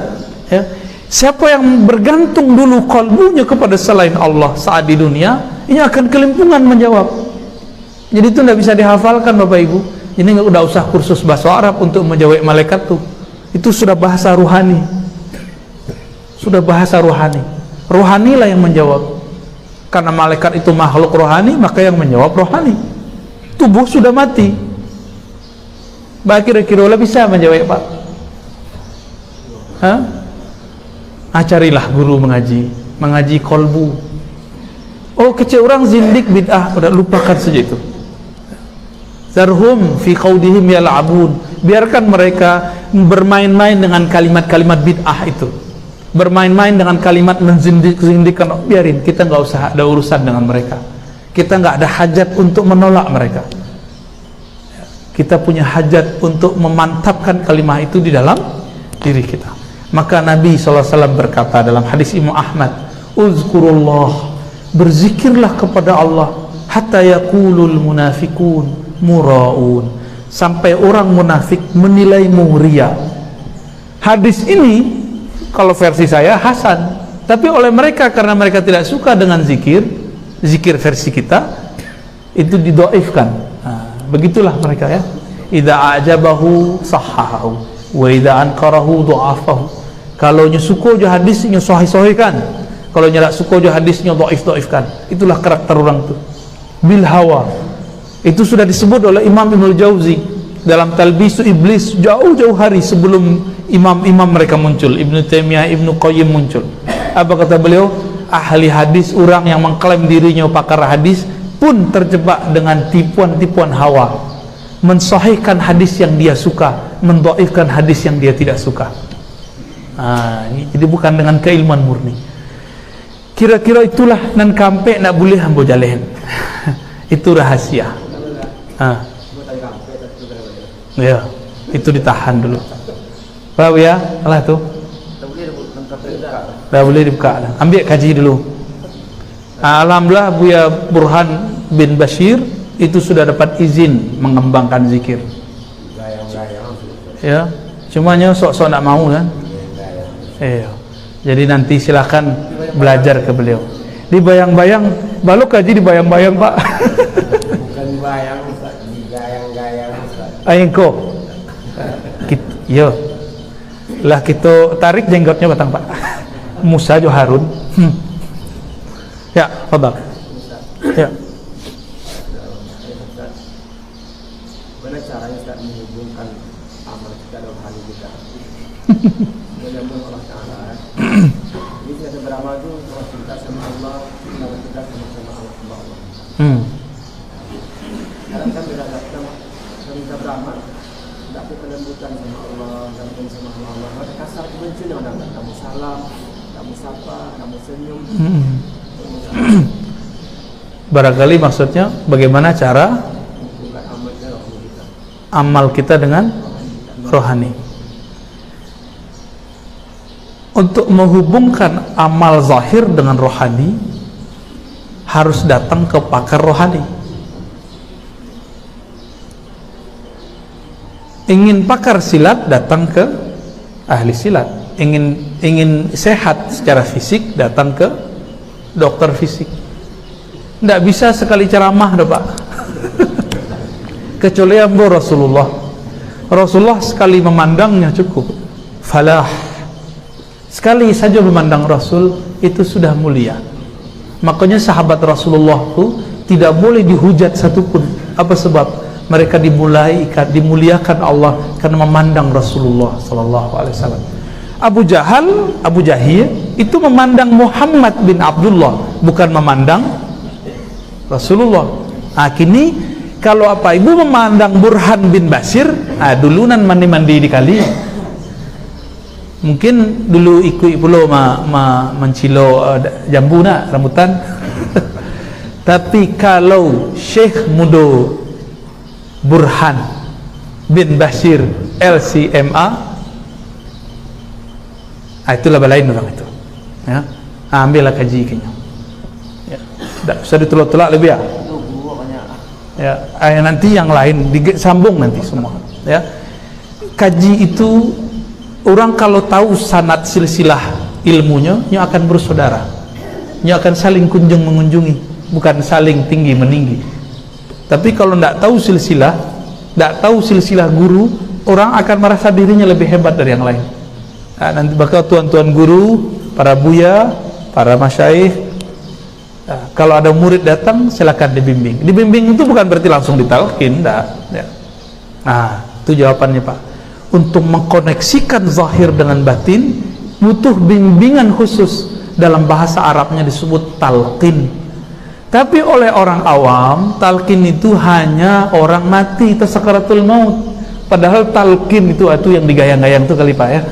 ya. Siapa yang bergantung dulu kalbunya kepada selain Allah saat di dunia, ini akan kelimpungan menjawab. Jadi itu tidak bisa dihafalkan Bapak Ibu. Ini udah usah kursus bahasa Arab untuk menjawab malaikat tuh. Itu sudah bahasa ruhani. Sudah bahasa ruhani. Rohanilah yang menjawab. Karena malaikat itu makhluk rohani, maka yang menjawab rohani. Tubuh sudah mati. Kira-kira bisa menjawab Pak? Hah? Carilah guru mengaji kolbu. Oh, kecil orang zindik bid'ah, udah lupakan saja itu. Zarhum fi qaudihim yal'abun. Biarkan mereka bermain-main dengan kalimat-kalimat bid'ah itu. Bermain-main dengan kalimat menzindik-zindikkan. Biarin, kita nggak usah ada urusan dengan mereka. Kita nggak ada hajat untuk menolak mereka. Kita punya hajat untuk memantapkan kalimat itu di dalam diri kita. Maka Nabi SAW berkata dalam hadis Imam Ahmad, uzkurullah, berzikirlah kepada Allah, hatta yaqulul munafikun muraun, sampai orang munafik menilaimu ria. Hadis ini kalau versi saya hasan, tapi oleh mereka karena mereka tidak suka dengan zikir versi kita itu didoifkan. Begitulah mereka ya. Idza ajabahu sahhahu wa idza ankarahu dha'afahu. Kalau nyusuko jo hadisnya sahih-sahihkan, kalau nyerak suko jo hadisnya dhaif-dhaifkan. Itulah karakter orang itu. Bil hawa. Itu sudah disebut oleh Imam Ibnu Jauzi dalam Talbisu Iblis jauh-jauh hari sebelum imam-imam mereka muncul, Ibnu Taimiyah, Ibnu Qayyim muncul. Apa kata beliau? Ahli hadis, orang yang mengklaim dirinya pakar hadis pun terjebak dengan tipuan-tipuan hawa, mensahihkan hadis yang dia suka, mendhaifkan hadis yang dia tidak suka. Jadi bukan dengan keilmuan murni. Kira-kira itulah nan kampe nak boleh hambo jalen. Itu rahasia. Ya, itu ditahan dulu. Pak ya, alah tuh. Dah boleh dibuka. Ambil kaji dulu. Alhamdulillah Buya Burhan bin Bashir itu sudah dapat izin mengembangkan zikir. Ya, cumanya sok-sok nak mau kan. Jadi nanti silakan belajar ke beliau. Dibayang-bayang, balu kaji dibayang-bayang Pak. Bukan dibayang, Ustaz, digayang-gayang Ustaz. Ayengko. Yo. Lah kita tarik jenggotnya batang Pak. Musa jo Harun. Ya, fadhal. Ya. Bagaimana caranya Ustaz menghubungkan amal kita dengan hal kita? Menyambung Allah Ta'ala. Jadi kita beramal itu kita sama Allah, kita sama-sama Allah. Kadang kan kita beramal, tapi kelembutan sama Allah, ganteng sama Allah. Maka kasar kebencian yang ada. Kamu salam, kamu sapa, kamu senyum. Barangkali maksudnya bagaimana cara amal kita dengan rohani. Untuk menghubungkan amal zahir dengan rohani harus datang ke pakar rohani. Ingin pakar silat, datang ke ahli silat. Ingin sehat secara fisik, datang ke dokter fisik. Tidak bisa sekali ceramah dah Pak. Kecuali ambo Rasulullah sekali memandangnya cukup. Falah. Sekali saja memandang Rasul itu sudah mulia. Makanya sahabat Rasulullah itu tidak boleh dihujat satupun. Apa sebab? Mereka dimuliakan Allah karena memandang Rasulullah sallallahu alaihi wasallam. Abu Jahil itu memandang Muhammad bin Abdullah, bukan memandang Rasulullah. Kini kalau apa ibu memandang Burhan bin Bashir, dulunan mandi di kali. Mungkin dulu ikut pulau mencilo jambu nak rambutan. Tapi kalau Syekh Mudo Burhan bin Bashir LCMA, itulah balain orang itu. Ya, ambillah kaji kayaknya. Ya, tak usah ditolak-tolak lebih ya. Ya, nanti yang lain disambung nanti semua. Ya, kaji itu orang kalau tahu sanad silsilah ilmunya, nya akan bersaudara, nya akan saling kunjung mengunjungi, bukan saling tinggi meninggi. Tapi kalau tidak tahu silsilah, tidak tahu silsilah guru, orang akan merasa dirinya lebih hebat dari yang lain. Nah, nanti bakal tuan-tuan guru, para buya, para masyaikh, kalau ada murid datang silakan dibimbing. Dibimbing itu bukan berarti langsung ditalkin, tidak. Ya. Nah, itu jawabannya Pak. Untuk mengkoneksikan zahir dengan batin butuh bimbingan khusus, dalam bahasa Arabnya disebut talqin. Tapi oleh orang awam, talqin itu hanya orang mati atau sakaratul maut. Padahal talqin itu yang digayang-gayang itu kali Pak ya.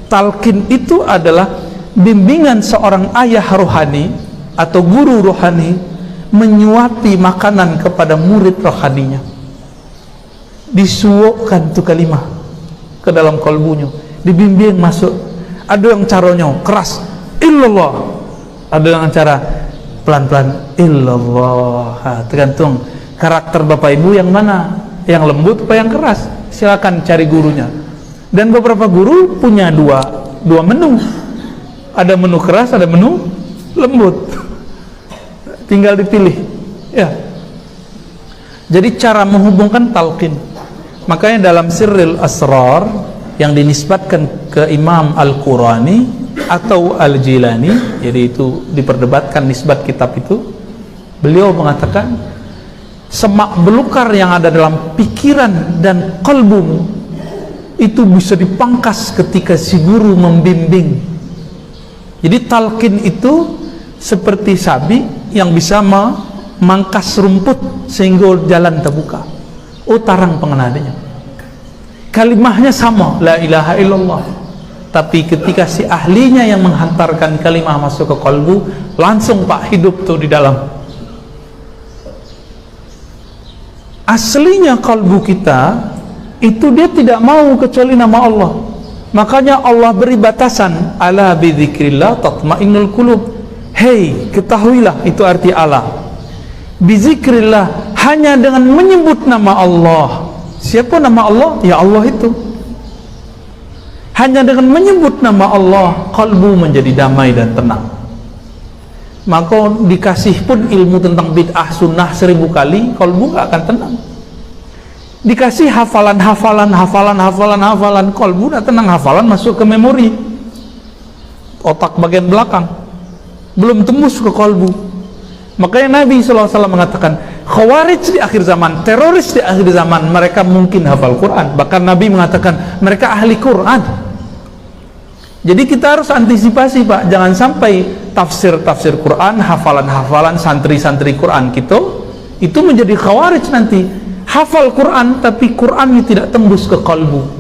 Talqin itu adalah bimbingan seorang ayah rohani atau guru rohani menyuapi makanan kepada murid rohaninya, disuokkan itu kalimah ke dalam kalbunya, dibimbing masuk. Ada yang caranya keras, illallah, ada yang cara pelan-pelan, illallah. Tergantung karakter bapak ibu yang mana, yang lembut apa yang keras. Silakan cari gurunya. Dan beberapa guru punya dua menu, ada menu keras, ada menu lembut, tinggal dipilih ya. Jadi cara menghubungkan talqin, makanya dalam Sirril Asrar yang dinisbatkan ke Imam Al-Qurani atau Al-Jilani, jadi itu diperdebatkan nisbat kitab itu, beliau mengatakan semak belukar yang ada dalam pikiran dan kalbumu itu bisa dipangkas ketika si guru membimbing. Jadi talqin itu seperti sabi yang bisa memangkas rumput sehingga jalan terbuka. Oh, tarang pengenadanya. Kalimahnya sama, la ilaha illallah. Tapi ketika si ahlinya yang menghantarkan kalimah masuk ke kalbu, langsung Pak hidup tuh di dalam. Aslinya kalbu kita itu dia tidak mau kecuali nama Allah. Makanya Allah beri batasan, ala bidzikrillah tatmainnul qulub. Hei, ketahuilah itu arti Allah. Bizikrillah, hanya dengan menyebut nama Allah. Siapa nama Allah? Ya Allah itu. Hanya dengan menyebut nama Allah, kalbu menjadi damai dan tenang. Maka dikasih pun ilmu tentang bid'ah sunnah 1000 kali, kalbu gak akan tenang. Dikasih hafalan, kalbu udah tenang, hafalan masuk ke memori otak bagian belakang, belum tembus ke kalbu. Makanya Nabi SAW mengatakan khawarij di akhir zaman, teroris di akhir zaman, mereka mungkin hafal Quran, bahkan Nabi mengatakan mereka ahli Quran. Jadi kita harus antisipasi Pak, jangan sampai tafsir Quran, hafalan santri Quran kita itu menjadi khawarij nanti. Hafal Quran tapi Qurannya tidak tembus ke kalbu.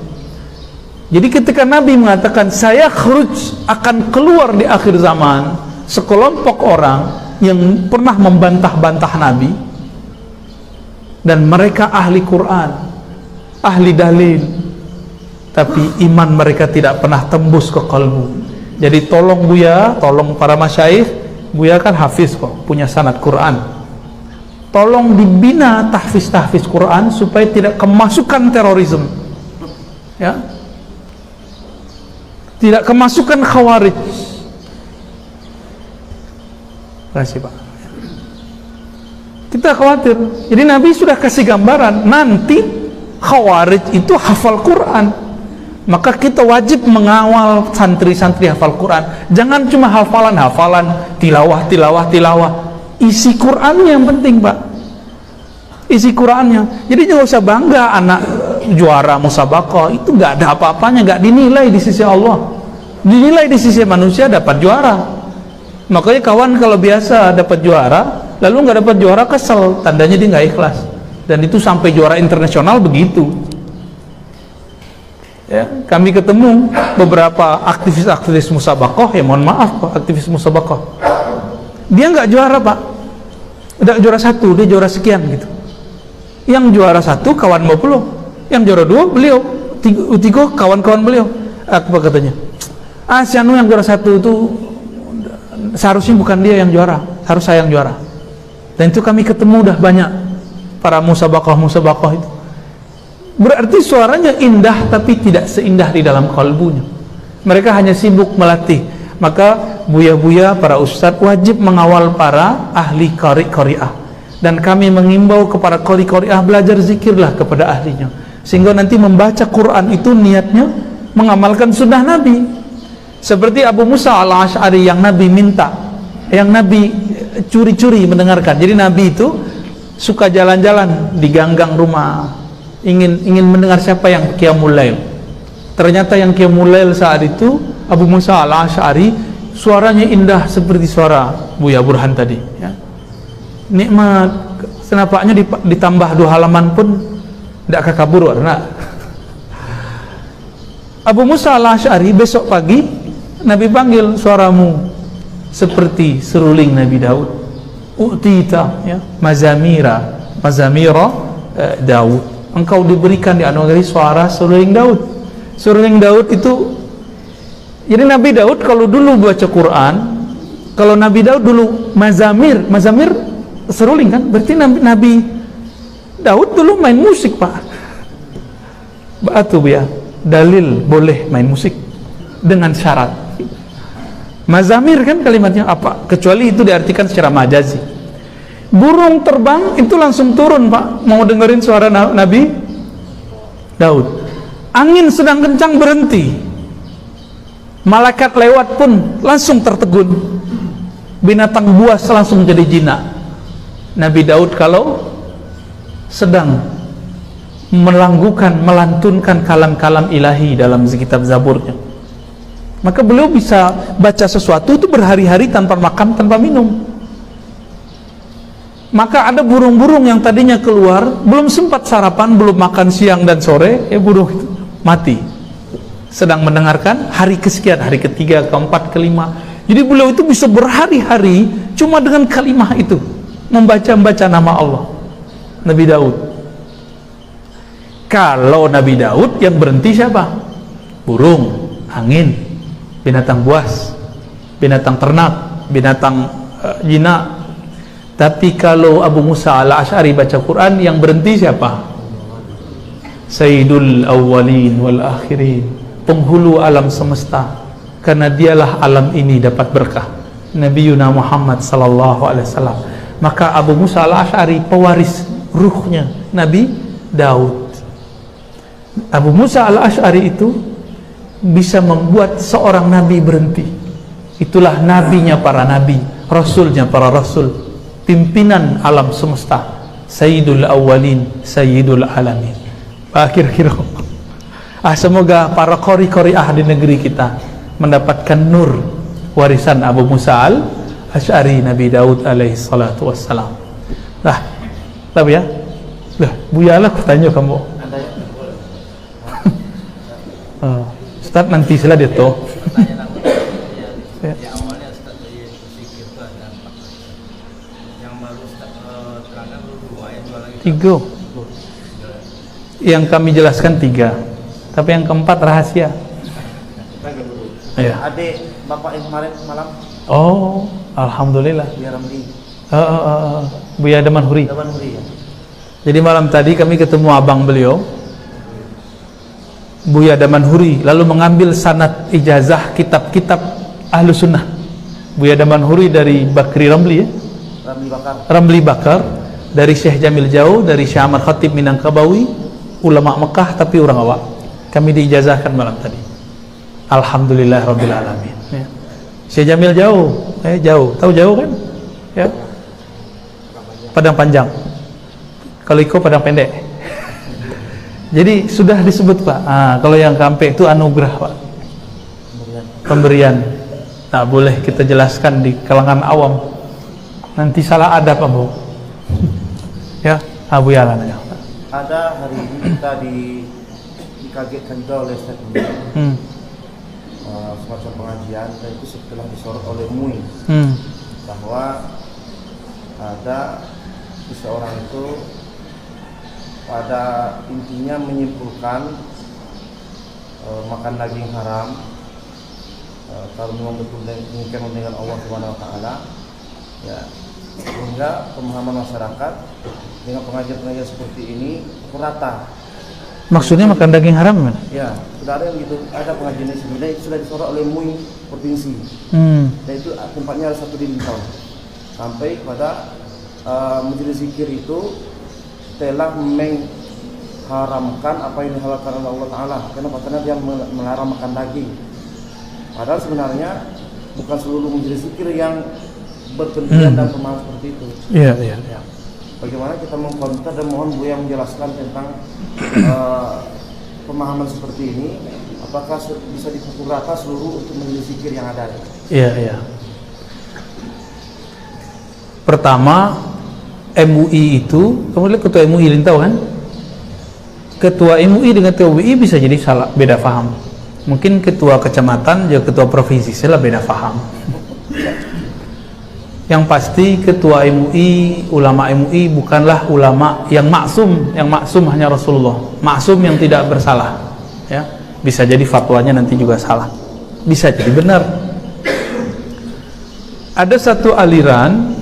Jadi ketika Nabi mengatakan saya khuruj, akan keluar di akhir zaman sekelompok orang yang pernah membantah-bantah Nabi, dan mereka ahli Quran, ahli dalil, tapi iman mereka tidak pernah tembus ke kalbu. Jadi tolong Buya, tolong para masyayikh, Buya kan hafiz kok, punya sanad Quran, tolong dibina tahfiz Quran supaya tidak kemasukan terorisme ya, tidak kemasukan khawarij. Terima kasih Pak. Kita khawatir. Jadi Nabi sudah kasih gambaran nanti khawarij itu hafal Quran, maka kita wajib mengawal santri-santri hafal Quran. Jangan cuma hafalan, tilawah, isi Qurannya yang penting Pak, isi Qurannya. Jadi jangan usah bangga anak juara musabaqah, itu nggak ada apa-apanya, nggak dinilai di sisi Allah, dinilai di sisi manusia dapat juara. Makanya kawan kalau biasa dapat juara lalu nggak dapat juara kesel, tandanya dia nggak ikhlas, dan itu sampai juara internasional begitu. Ya, kami ketemu beberapa aktivis-aktivis musabakoh, ya mohon maaf Pak, aktivis musabakoh. Dia nggak juara Pak, nggak juara 1, dia juara sekian gitu. Yang juara 1 kawan beliau, yang juara 2 beliau, 3 kawan-kawan beliau. Apa katanya? Si anu yang juara 1 itu seharusnya bukan dia yang juara, harus saya yang juara. Dan itu kami ketemu udah banyak para musabakoh itu. Berarti suaranya indah tapi tidak seindah di dalam kalbunya. Mereka hanya sibuk melatih. Maka buya-buya, para ustadz wajib mengawal para ahli qari'ah. Dan kami mengimbau kepada qari'ah belajar zikirlah kepada ahlinya. Sehingga nanti membaca Quran itu niatnya mengamalkan sunnah Nabi. Seperti Abu Musa al-Ash'ari yang Nabi minta, yang Nabi curi-curi mendengarkan. Jadi Nabi itu suka jalan-jalan di ganggang rumah, ingin mendengar siapa yang qiyamul lail. Ternyata yang qiyamul lail saat itu Abu Musa al-Ash'ari, suaranya indah seperti suara Buya Burhan tadi ya. Nikmat, senapaknya ditambah 2 halaman pun tidak kakabur warna. Abu Musa al-Ash'ari besok pagi Nabi panggil, suaramu seperti seruling Nabi Daud. U'tita ya, mazamira Daud. Engkau diberikan, dianugerahi suara seruling Daud. Seruling Daud itu, jadi Nabi Daud kalau dulu baca Quran, kalau Nabi Daud dulu mazamir seruling kan, berarti Nabi Daud dulu main musik Pak. Batu ya, dalil boleh main musik dengan syarat. Mazamir kan kalimatnya apa? Kecuali itu diartikan secara majazi. Burung terbang itu langsung turun Pak, mau dengerin suara Nabi Daud. Angin sedang kencang berhenti, malaikat lewat pun langsung tertegun, binatang buas langsung jadi jinak. Nabi Daud kalau sedang melantunkan kalam-kalam ilahi dalam kitab Zaburnya, maka beliau bisa baca sesuatu itu berhari-hari tanpa makan, tanpa minum. Maka ada burung-burung yang tadinya keluar belum sempat sarapan, belum makan siang dan sore, burung itu mati sedang mendengarkan hari kesekian, hari ketiga, keempat, kelima. Jadi beliau itu bisa berhari-hari cuma dengan kalimah itu, membaca nama Allah. Nabi Daud. Kalau Nabi Daud yang berhenti siapa? Burung, angin, binatang buas, binatang ternak, binatang jinak. Tapi kalau Abu Musa al-Ash'ari baca Quran, yang berhenti siapa? Sayyidul awwalin wal akhirin, penghulu alam semesta, karena dialah alam ini dapat berkah, Nabi Yuna Muhammad sallallahu alaihi wasallam. Maka Abu Musa al-Ash'ari pewaris ruhnya Nabi Daud. Abu Musa al-Ash'ari itu bisa membuat seorang nabi berhenti. Itulah nabinya para nabi, rasulnya para rasul, pimpinan alam semesta, Sayyidul awwalin, Sayyidul alamin. Akhir-akhir semoga para qari'ah di negeri kita mendapatkan nur warisan Abu Musa al-Ash'ari, Nabi Daud alaihi salatu wassalam. Tapi ya buyalah tanya kamu. Ustaz nanti sila dia tuh. Yang awalnya Ustaz tadi zikir itu ada 4. Yang baru Ustaz terangkan dulu 2, yang 2 lagi 3. Yang kami jelaskan 3, tapi yang keempat rahasia. Ya. Adik Bapak yang kemarin malam. Oh, alhamdulillah. Buya Ramli. Buya Damanhuri. Ya. Jadi malam tadi kami ketemu abang beliau, Buya Damanhuri, lalu mengambil sanad ijazah kitab-kitab Ahlu Sunnah. Buya Damanhuri dari Bakri Ramli ya? Ramli Bakar, dari Syekh Jamil Jauh, dari Syekh Ahmad Khatib Minangkabawi, ulama Mekah tapi orang awak. Kami diijazahkan malam tadi. Alhamdulillah Rabbil Alamin ya. Syekh Jamil Jauh, jauh, tahu jauh kan? Ya. Padang Panjang. Kalau Iko Padang Pendek. Jadi sudah disebut Pak. Kalau yang kampe itu anugerah Pak. Pemberian. Tak boleh kita jelaskan di kalangan awam. Nanti salah adab Abu. Ya, Abu Yalan. Ada hari ini kita di dikagetkan juga oleh Ustaz ini. Semacam pengajian, dan itu setelah disorot oleh MUI bahwa ada seseorang itu pada intinya menyimpulkan makan daging haram kalau memang betul menginginkan dengan Allah Subhanahu Wa Taala, ya, sehingga pemahaman masyarakat dengan pengajian-pengajian seperti ini rata. Maksudnya makan daging haram kan? Ya, sudah ada yang gitu, ada pengajian di sini, itu sudah disorot oleh MUI provinsi. Dan itu tempatnya ada satu di Lintau. Sampai pada majelis zikir itu telah mengharamkan apa yang dihalalkan oleh Allah Taala. Karena dia melarang makan daging. Padahal sebenarnya bukan seluruh majelis zikir yang berpendirian dan pemahaman seperti itu. Iya, iya. Ya. Bagaimana kita mengkonter dan mohon Buya menjelaskan tentang pemahaman seperti ini, apakah bisa dipukul rata seluruh untuk majelis zikir yang ada? Iya, iya. Pertama, MUI itu, kamu lihat ketua MUI Lintau kan? Ketua MUI dengan ketua UI bisa jadi salah, beda paham. Mungkin ketua kecamatan juga ketua provinsi salah beda paham. Yang pasti ketua MUI, ulama MUI bukanlah ulama yang maksum hanya Rasulullah, maksum yang tidak bersalah, ya. Bisa jadi fatwanya nanti juga salah, bisa jadi benar. Ada satu aliran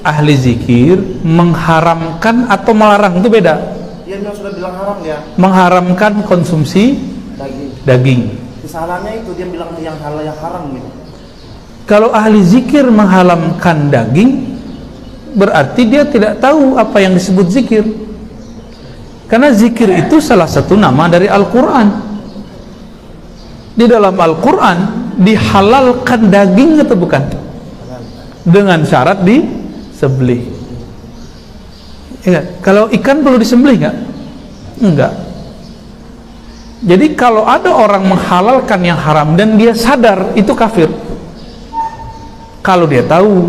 ahli zikir mengharamkan atau melarang, itu beda. Dia memang sudah bilang haram ya. Mengharamkan konsumsi daging. Kesalahannya itu dia bilang yang halal yang haram gitu. Kalau ahli zikir mengharamkan daging, berarti dia tidak tahu apa yang disebut zikir. Karena zikir itu salah satu nama dari Al-Quran. Di dalam Al-Quran dihalalkan daging atau bukan? Dengan syarat disembelih. Ingat, kalau ikan perlu disembelih nggak? Enggak. Jadi kalau ada orang menghalalkan yang haram dan dia sadar, itu kafir. Kalau dia tahu,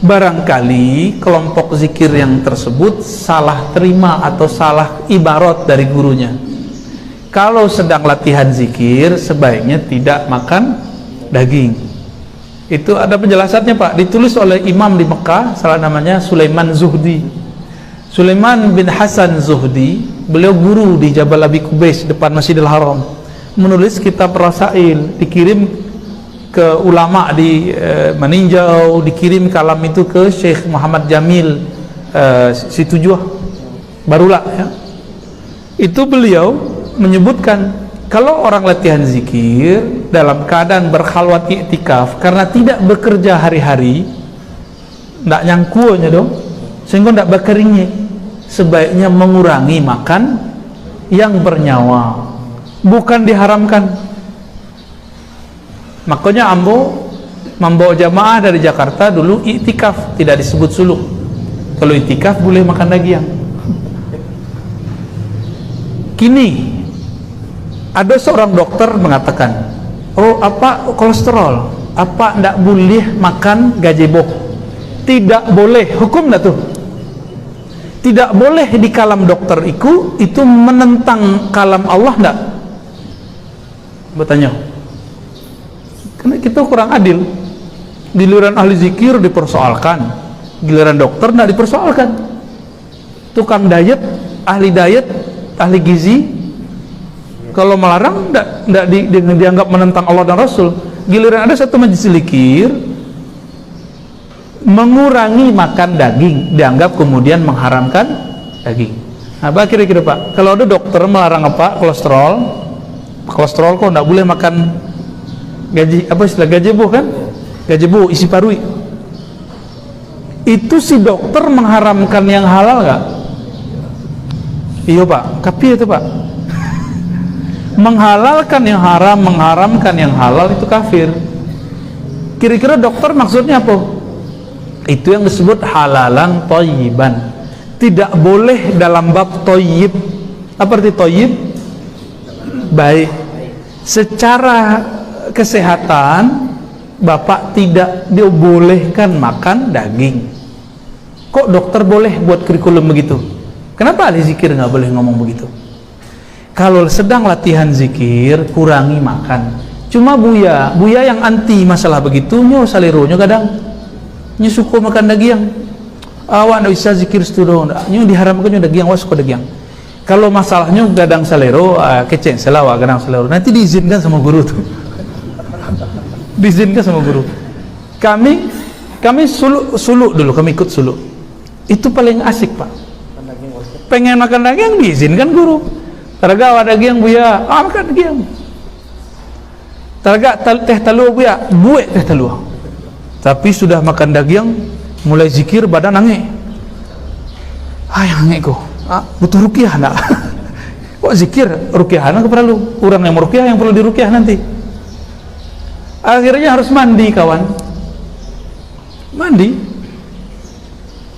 barangkali kelompok zikir yang tersebut salah terima atau salah ibarat dari gurunya. Kalau sedang latihan zikir, sebaiknya tidak makan daging. Itu ada penjelasannya Pak, ditulis oleh imam di Mekah, salah namanya Sulaiman Zuhdi. Sulaiman bin Hasan Zuhdi, beliau guru di Jabal Abi Qubais depan Masjidil Haram, menulis kitab Rasail, dikirim ke ulama di meninjau, dikirim kalam itu ke Syekh Muhammad Jamil Situjuh Barulah, ya. Itu beliau menyebutkan kalau orang latihan zikir dalam keadaan berkhalwat iktikaf karena tidak bekerja hari-hari, tidak nyangkuanya dong, sehingga tidak berkeringnya, sebaiknya mengurangi makan yang bernyawa, bukan diharamkan. Makanya ambo membawa jamaah dari Jakarta dulu iktikaf, tidak disebut suluk. Kalau iktikaf boleh makan daging. Kini ada seorang dokter mengatakan, oh apa kolesterol, apa ndak boleh makan gazebo? Tidak boleh, hukum ndak tuh? Tidak boleh di kalam dokter itu menentang kalam Allah ndak? Bertanya. Karena kita kurang adil. Giliran ahli zikir dipersoalkan, giliran dokter tidak dipersoalkan. Tukang diet, ahli gizi, kalau melarang tidak dianggap menentang Allah dan Rasul. Giliran ada satu majelis zikir mengurangi makan daging, dianggap kemudian mengharamkan daging. Nah, kira-kira Pak, kalau ada dokter melarang apa? Kolesterol kok tidak boleh makan gazebo kan? Gazebo isi parui. Itu si dokter mengharamkan yang halal nggak? Iya Pak, tapi itu Pak, menghalalkan yang haram, mengharamkan yang halal itu kafir. Kira-kira dokter maksudnya apa? Itu yang disebut halalan thayyiban. Tidak boleh dalam bab thayyib. Apa arti thayyib? Baik. Secara kesehatan Bapak tidak dibolehkan makan daging. Kok dokter boleh buat kurikulum begitu? Kenapa ahli zikir nggak boleh ngomong begitu? Kalau sedang latihan zikir, kurangi makan. Cuma Buya yang anti masalah begitu, nyo salero nyo kadang nyo suka makan daging. Awak ndak bisa zikir studio, nyo diharamkan nyo daging, awak suka daging. Kalau masalahnya gadang salero, keceng selawa gadang salero. Nanti diizinkan sama guru tuh. Diizinkan sama guru. Kami suluk dulu, kami ikut suluk. Itu paling asik, Pak. Pengen makan daging diizinkan guru. Taraga awak daging Buya, makan daging. Taraga teh talua Buya, buat teh talua. Tapi sudah makan daging, mulai zikir badan nangis. Yang kok. Butuh ruqyah nak. Kok zikir ruqyah nak perlu. Orang yang meruqyah yang perlu diruqyah nanti. Akhirnya harus mandi kawan.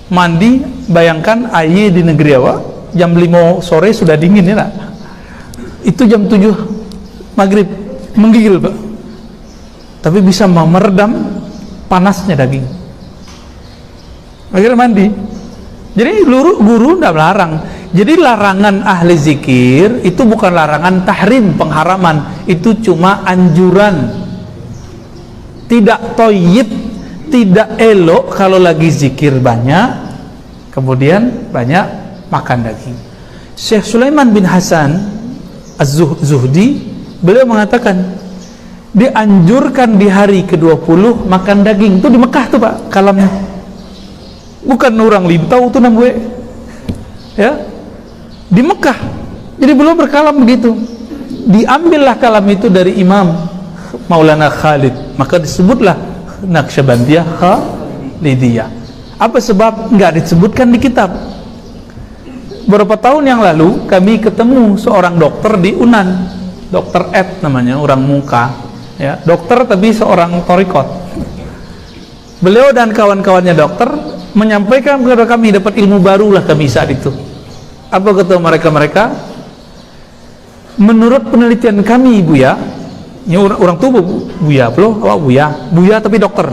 Mandi, bayangkan air di negeri awak jam 5 sore sudah dingin ya nak. Itu jam 7 maghrib menggigil Pak. Tapi bisa meredam panasnya daging. Akhirnya mandi. Jadi guru tidak melarang. Jadi larangan ahli zikir itu bukan larangan tahrim, pengharaman. Itu cuma anjuran. Tidak toyib, tidak elok kalau lagi zikir banyak, kemudian banyak makan daging. Syekh Sulaiman bin Hasan Az-Zuhdi, beliau mengatakan dianjurkan di hari ke-20 makan daging. Itu di Mekah tuh Pak kalamnya. Bukan orang lintau tuh namanya. Ya. Di Mekah. Jadi beliau berkalam begitu. Diambillah kalam itu dari Imam Maulana Khalid, maka disebutlah Naqsyabandiyah Khalidiyah. Apa sebab enggak disebutkan di kitab? Beberapa tahun yang lalu kami ketemu seorang dokter di Unan, Dokter Ed namanya, orang muka, ya, dokter tapi seorang torikot. Beliau dan kawan-kawannya dokter menyampaikan kepada kami, dapat ilmu baru lah kami saat itu. Apa kata mereka? Menurut penelitian kami Buya, ini orang tua Buya, awak Buya tapi dokter.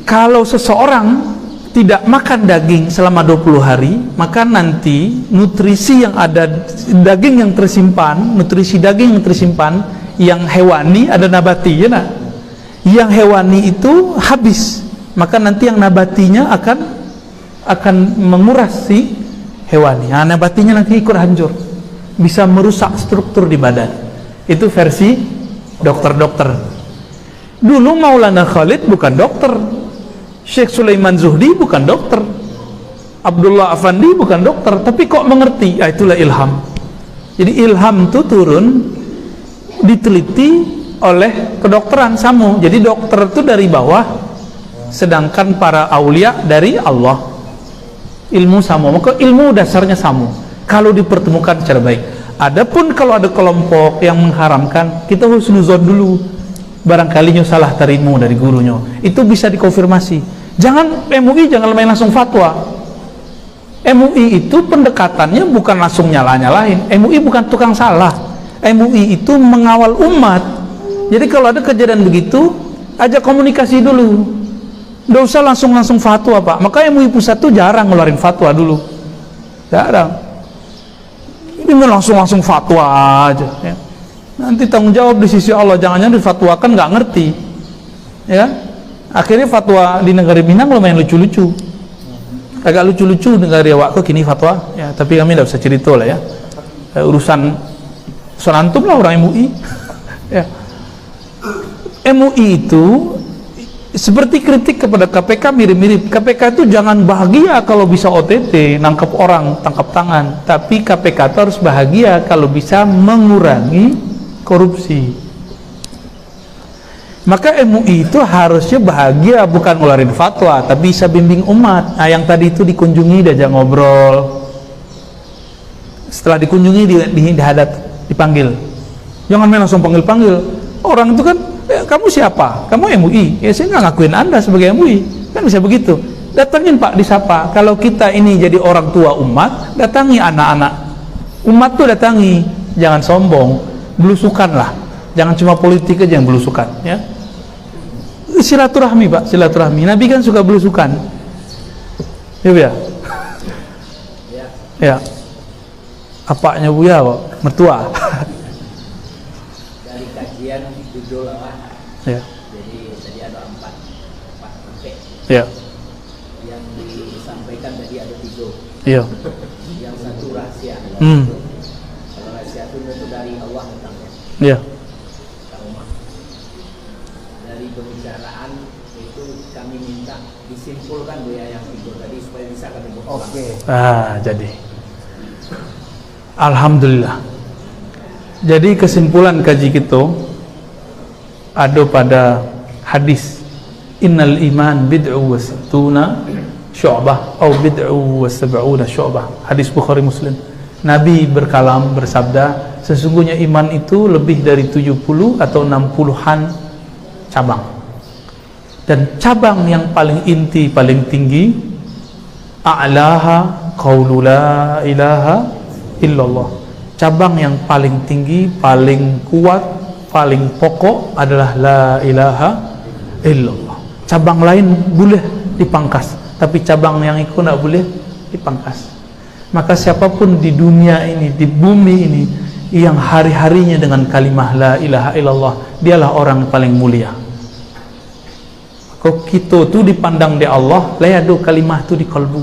Kalau seseorang tidak makan daging selama 20 hari, maka nanti nutrisi yang ada, daging yang tersimpan, nutrisi daging yang tersimpan, yang hewani ada nabati, ya nak? Yang hewani itu habis, maka nanti yang nabatinya akan menguras si hewani. Nah, nabatinya nanti ikut hancur, bisa merusak struktur di badan. Itu versi dokter-dokter. Dulu Maulana Khalid bukan dokter, Syekh Sulaiman Zuhdi bukan dokter, Abdullah Afandi bukan dokter, tapi kok mengerti? Itulah ilham. Jadi ilham itu turun, diteliti oleh kedokteran samu. Jadi dokter itu dari bawah, sedangkan para aulia dari Allah. Ilmu samu, maka ilmu dasarnya samu kalau dipertemukan secara baik. Adapun kalau ada kelompok yang mengharamkan, kita husnuzon dulu, barangkali nyo salah tarimu dari gurunya, itu bisa dikonfirmasi. Jangan MUI jangan main langsung fatwa. MUI itu pendekatannya bukan langsung nyala-nyalain. MUI bukan tukang salah. MUI itu mengawal umat. Jadi kalau ada kejadian begitu, ajak komunikasi dulu. Nggak usah langsung fatwa Pak. Maka MUI pusat tuh jarang ngeluarin fatwa dulu. Jarang. Ini langsung fatwa aja. Ya. Nanti tanggung jawab di sisi Allah. Jangan-jangan difatwakan nggak ngerti. Ya. Akhirnya fatwa di negara Minang lumayan lucu-lucu. Agak lucu-lucu negara awak kok kini fatwa. Ya, tapi kami nggak usah cerita lah ya. Urusan antum lah orang MUI. Ya. MUI itu seperti kritik kepada KPK mirip-mirip. KPK itu jangan bahagia kalau bisa OTT, nangkap orang, tangkap tangan. Tapi KPK itu harus bahagia kalau bisa mengurangi korupsi. Maka MUI itu harusnya bahagia bukan ngeluarin fatwa, tapi bisa bimbing umat. Nah, yang tadi itu dikunjungi, diajak ngobrol. Setelah dikunjungi, dipanggil. Jangan main langsung panggil-panggil. Orang itu kan, kamu siapa? Kamu MUI. Ya saya nggak ngakuin Anda sebagai MUI. Kan bisa begitu. Datangin Pak, disapa. Kalau kita ini jadi orang tua umat, datangi anak-anak. Umat tuh datangi. Jangan sombong. Belusukan lah. Jangan cuma politik aja yang belusukan. Ya. Silaturahmi Pak, silaturahmi. Nabi kan suka belusukan. Ya. Ya. Apanya Buya, Pak? Mertua. Dari kajian judul apa? Ya. Jadi tadi ada empat pakai. Ya. Yang disampaikan tadi ada 3. Iya. Yang satu rahasia. Kalau rahasia itu dari Allah datangnya. Iya. Dari pembicaraan itu kami minta disimpulkan Buya yang 3 tadi supaya bisa kami berkembang. Oke. Jadi alhamdulillah. Jadi kesimpulan kaji kita ada pada hadis innal iman bid'u wa sittuna syu'bah atau bid'u wa sab'una syu'bah. Hadis Bukhari Muslim. Nabi berkalam bersabda, sesungguhnya iman itu lebih dari 70 atau 60-an cabang. Dan cabang yang paling inti, paling tinggi, a'laha qaulu la ilaha illallah. Cabang yang paling tinggi, paling kuat, paling pokok adalah la ilaha illallah. Cabang lain boleh dipangkas, tapi cabang yang itu tidak boleh dipangkas. Maka siapapun di dunia ini, di bumi ini, yang hari-harinya dengan kalimah la ilaha illallah, dialah orang paling mulia. Kok kita tu dipandang di Allah, lah ada kalimah tu di kalbu.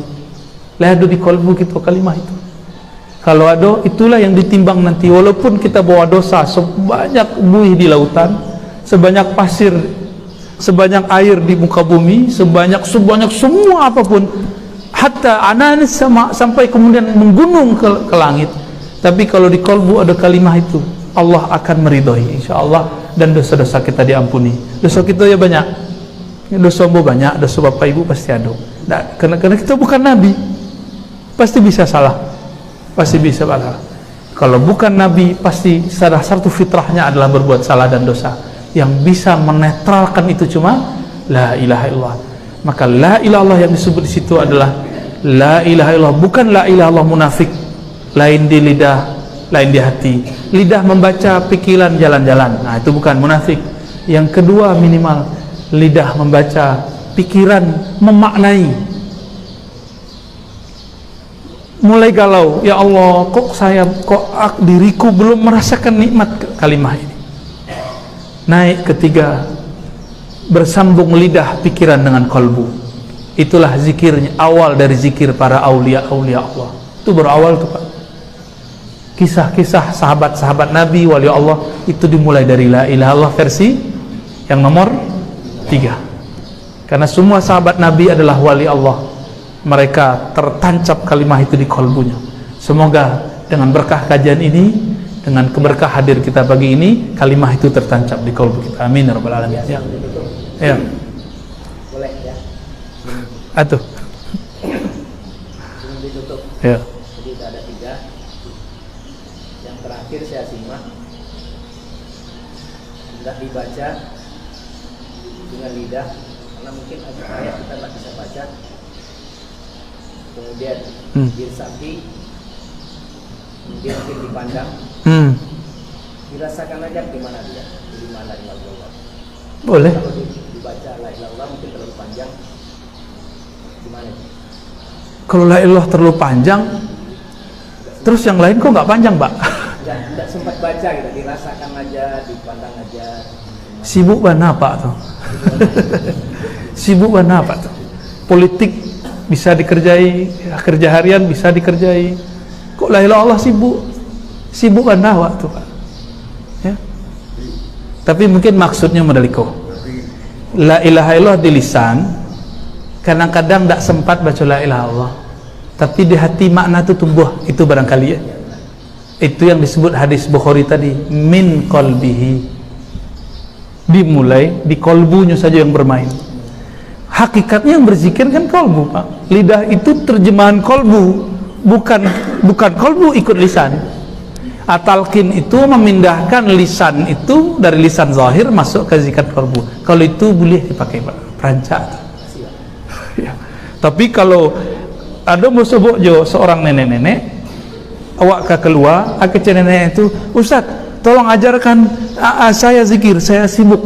Lah ada di kalbu kita kalimah itu. Kalau ada, itulah yang ditimbang nanti. Walaupun kita bawa dosa sebanyak buih di lautan, sebanyak pasir, sebanyak air di muka bumi, sebanyak semua apapun, hatta anan sama sampai kemudian menggunung ke langit. Tapi kalau di kalbu ada kalimah itu, Allah akan meridhai insyaallah, dan dosa-dosa kita diampuni. Dosa kita ya banyak, dosa banyak, dosa bapak ibu pasti ada. Nah, karena kita bukan nabi, pasti bisa salah, pasti bisa salah. Kalau bukan nabi, pasti salah satu fitrahnya adalah berbuat salah dan dosa. Yang bisa menetralkan itu cuma la ilaha illallah. Maka la ilaha illallah yang disebut di situ adalah la ilaha illallah, bukan la ilaha illallah munafik, lain di lidah, lain di hati. Lidah membaca, pikiran jalan-jalan, nah itu bukan munafik. Yang kedua, minimal lidah membaca, pikiran memaknai. Mulai galau, ya Allah, kok diriku belum merasakan nikmat kalimah ini. Naik ketiga, bersambung lidah pikiran dengan kalbu. Itulah zikirnya, awal dari zikir para aulia-aulia Allah. Itu berawal tuh Pak. Kisah-kisah sahabat-sahabat Nabi, wali Allah, itu dimulai dari la ilaha illallah versi yang nomor 3. Karena semua sahabat Nabi adalah wali Allah. Mereka tertancap kalimah itu di kalbunya. Semoga dengan berkah kajian ini, dengan keberkah hadir kita pagi ini, kalimah itu tertancap di kalbu kita. Amin ya rabbal alamin. Ya. Ya. Boleh ya. Atuh. Sebelum ditutup. Ya. Jadi ada 3. Yang terakhir saya simak, hendak dibaca dengan lidah, karena mungkin ada ayat kita tak bisa baca. Kemudian diresapi, kemudian mungkin dipandang, dirasakan aja gimana dia, di mana di Allah. Boleh. Kalau dibaca la ilaha illallah mungkin terlalu panjang, gimana? Kalau la ilah terlalu panjang, terus yang lain kok nggak panjang Pak? Tidak sempat baca gitu, dirasakan aja, dipandang aja. Sibuk mana Pak tuh? Sibuk mana Pak tuh? Politik bisa dikerjai, kerja harian bisa dikerjai. Kok la ilaha illallah sibuk mana waktu Pak? Ya. Tapi mungkin maksudnya modaliko. La ilaha illallah di lisan, kadang-kadang tidak sempat baca la ilaha illallah, tapi di hati makna itu tumbuh, itu barangkali ya. Itu yang disebut hadis Bukhari tadi, min qalbihi. Dimulai di kolbunya saja yang bermain. Hakikatnya yang berzikir kan kolbu Pak. Lidah itu terjemahan kolbu, bukan kolbu ikut lisan. Atalkin itu memindahkan lisan itu dari lisan zahir masuk ke zikir kolbu. Kalau itu boleh dipakai Pak, perancak. Ya. Tapi kalau ada musuh bojo seorang nenek-nenek, awak ke keluar, ke nenek itu, Ustaz, tolong ajarkan saya zikir, saya sibuk.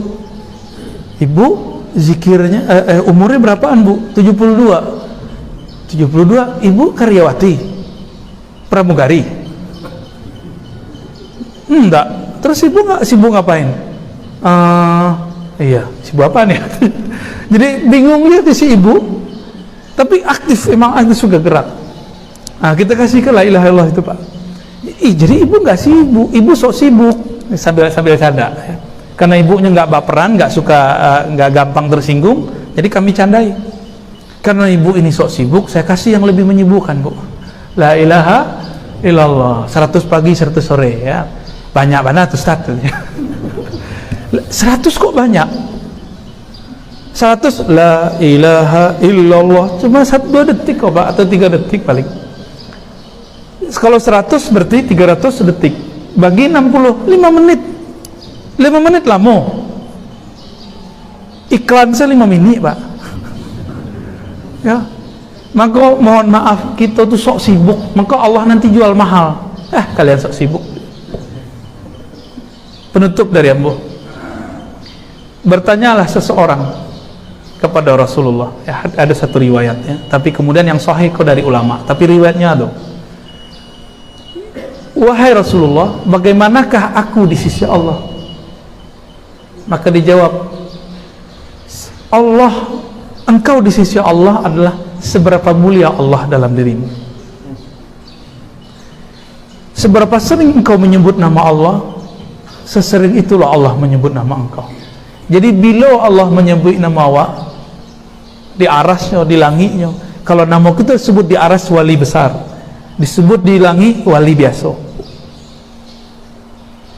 Ibu zikirnya umurnya berapaan Bu? 72. Ibu karyawati, pramugari. Enggak. Terus ibu nggak sibuk ngapain? Iya, sibuk apa nih? Jadi bingung lihat si ibu, tapi aktif, emang aktif juga gerak. Nah, kita kasih ke la ilaha illallah itu, Pak. Jadi ibu nggak sibuk, ibu sok sibuk sambil canda. Ya. Karena ibunya nggak baperan, nggak suka, nggak gampang tersinggung, jadi kami candai. Karena ibu ini sok sibuk, saya kasih yang lebih menyibukkan, Bu. La ilaha illallah, 100 pagi 100 sore, ya. Banyak banget tuh statusnya. 100 kok banyak. 100 la ilaha illallah cuma 1-2 detik kok, Pak, atau 3 detik paling. Kalau 100 berarti 300 detik. Bagi 60, 5 menit. 5 menit lah mau. Iklan saya 5 menit, Pak. Ya. Maka mohon maaf, kita tuh sok sibuk, maka Allah nanti jual mahal. Kalian sok sibuk. Penutup dari Ambo. Bertanyalah seseorang kepada Rasulullah. Ya, ada satu riwayatnya, tapi kemudian yang sahih kok dari ulama, tapi riwayatnya ada. Wahai Rasulullah, bagaimanakah aku di sisi Allah? Maka dijawab, Allah, engkau di sisi Allah adalah seberapa mulia Allah dalam dirimu. Seberapa sering engkau menyebut nama Allah, sesering itulah Allah menyebut nama engkau. Jadi bila Allah menyebut nama awak di arasnya, di langitnya, kalau nama kita disebut di aras wali besar, disebut di langit wali biasa.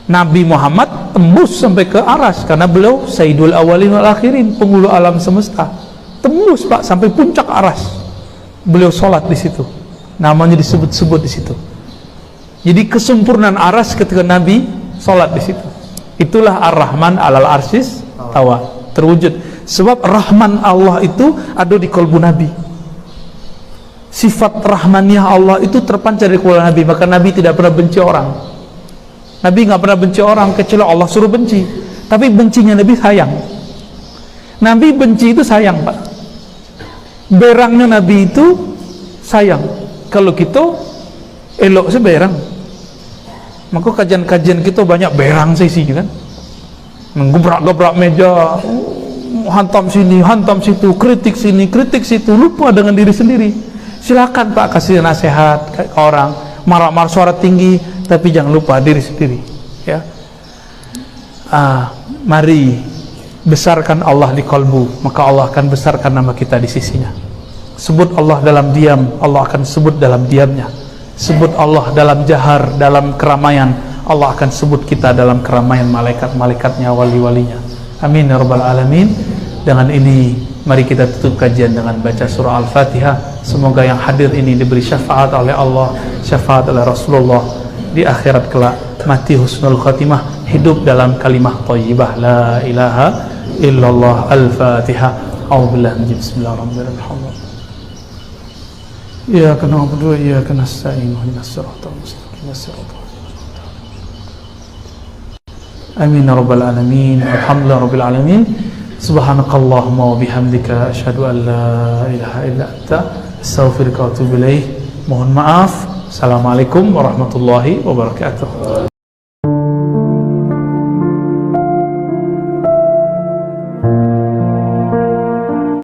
Nabi Muhammad tembus sampai ke aras karena beliau Sayyidul Awalin wal Akhirin, penghulu alam semesta. Tembus, Pak, sampai puncak aras. Beliau sholat di situ. Namanya disebut-sebut di situ. Jadi kesempurnaan aras ketika Nabi sholat di situ. Itulah Ar-Rahman alal arsis tawa, terwujud. Sebab Rahman Allah itu ada di kalbu Nabi. Sifat Rahmaniyah Allah itu terpancar di kalbu Nabi. Maka Nabi tidak pernah benci orang. Nabi nggak pernah benci orang kecuali Allah suruh benci. Tapi bencinya Nabi sayang. Nabi benci itu sayang, Pak. Berangnya Nabi itu sayang. Kalau kita elok seberang. Maka kajian-kajian kita banyak berang sesi kan. Menggebrak-gebrak meja, hantam sini, hantam situ, kritik sini, kritik situ, lupa dengan diri sendiri. Silakan, Pak, kasih nasihat ke orang, marah-marah suara tinggi, tapi jangan lupa diri sendiri, ya. Mari besarkan Allah di kalbu, maka Allah akan besarkan nama kita di sisinya. Sebut Allah dalam diam, Allah akan sebut dalam diamnya. Sebut Allah dalam jahar, dalam keramaian, Allah akan sebut kita dalam keramaian malaikat-malaikatnya, wali-walinya. Amin ya rabbal alamin. Dengan ini mari kita tutup kajian dengan baca surah Al-Fatihah. Semoga yang hadir ini diberi syafaat oleh Allah, syafaat oleh Rasulullah di akhirat kelak, mati husnul khatimah, hidup dalam kalimah thayyibah la ilaha illallah. Al-Fatihah. A'udzubillahi minasy Bismillahirrahmanirrahim. Iyyaka na'budu wa iyyaka nasta'in. Ihdinas siratal mustaqim. Amin ya rabbal alamin. Alhamdulillah rabbil alamin. Subhanakallahumma wa bihamdika asyhadu an la ilaha illa anta astaghfiruka wa atubu ilaik. Mohon maaf. Assalamualaikum warahmatullahi wabarakatuh.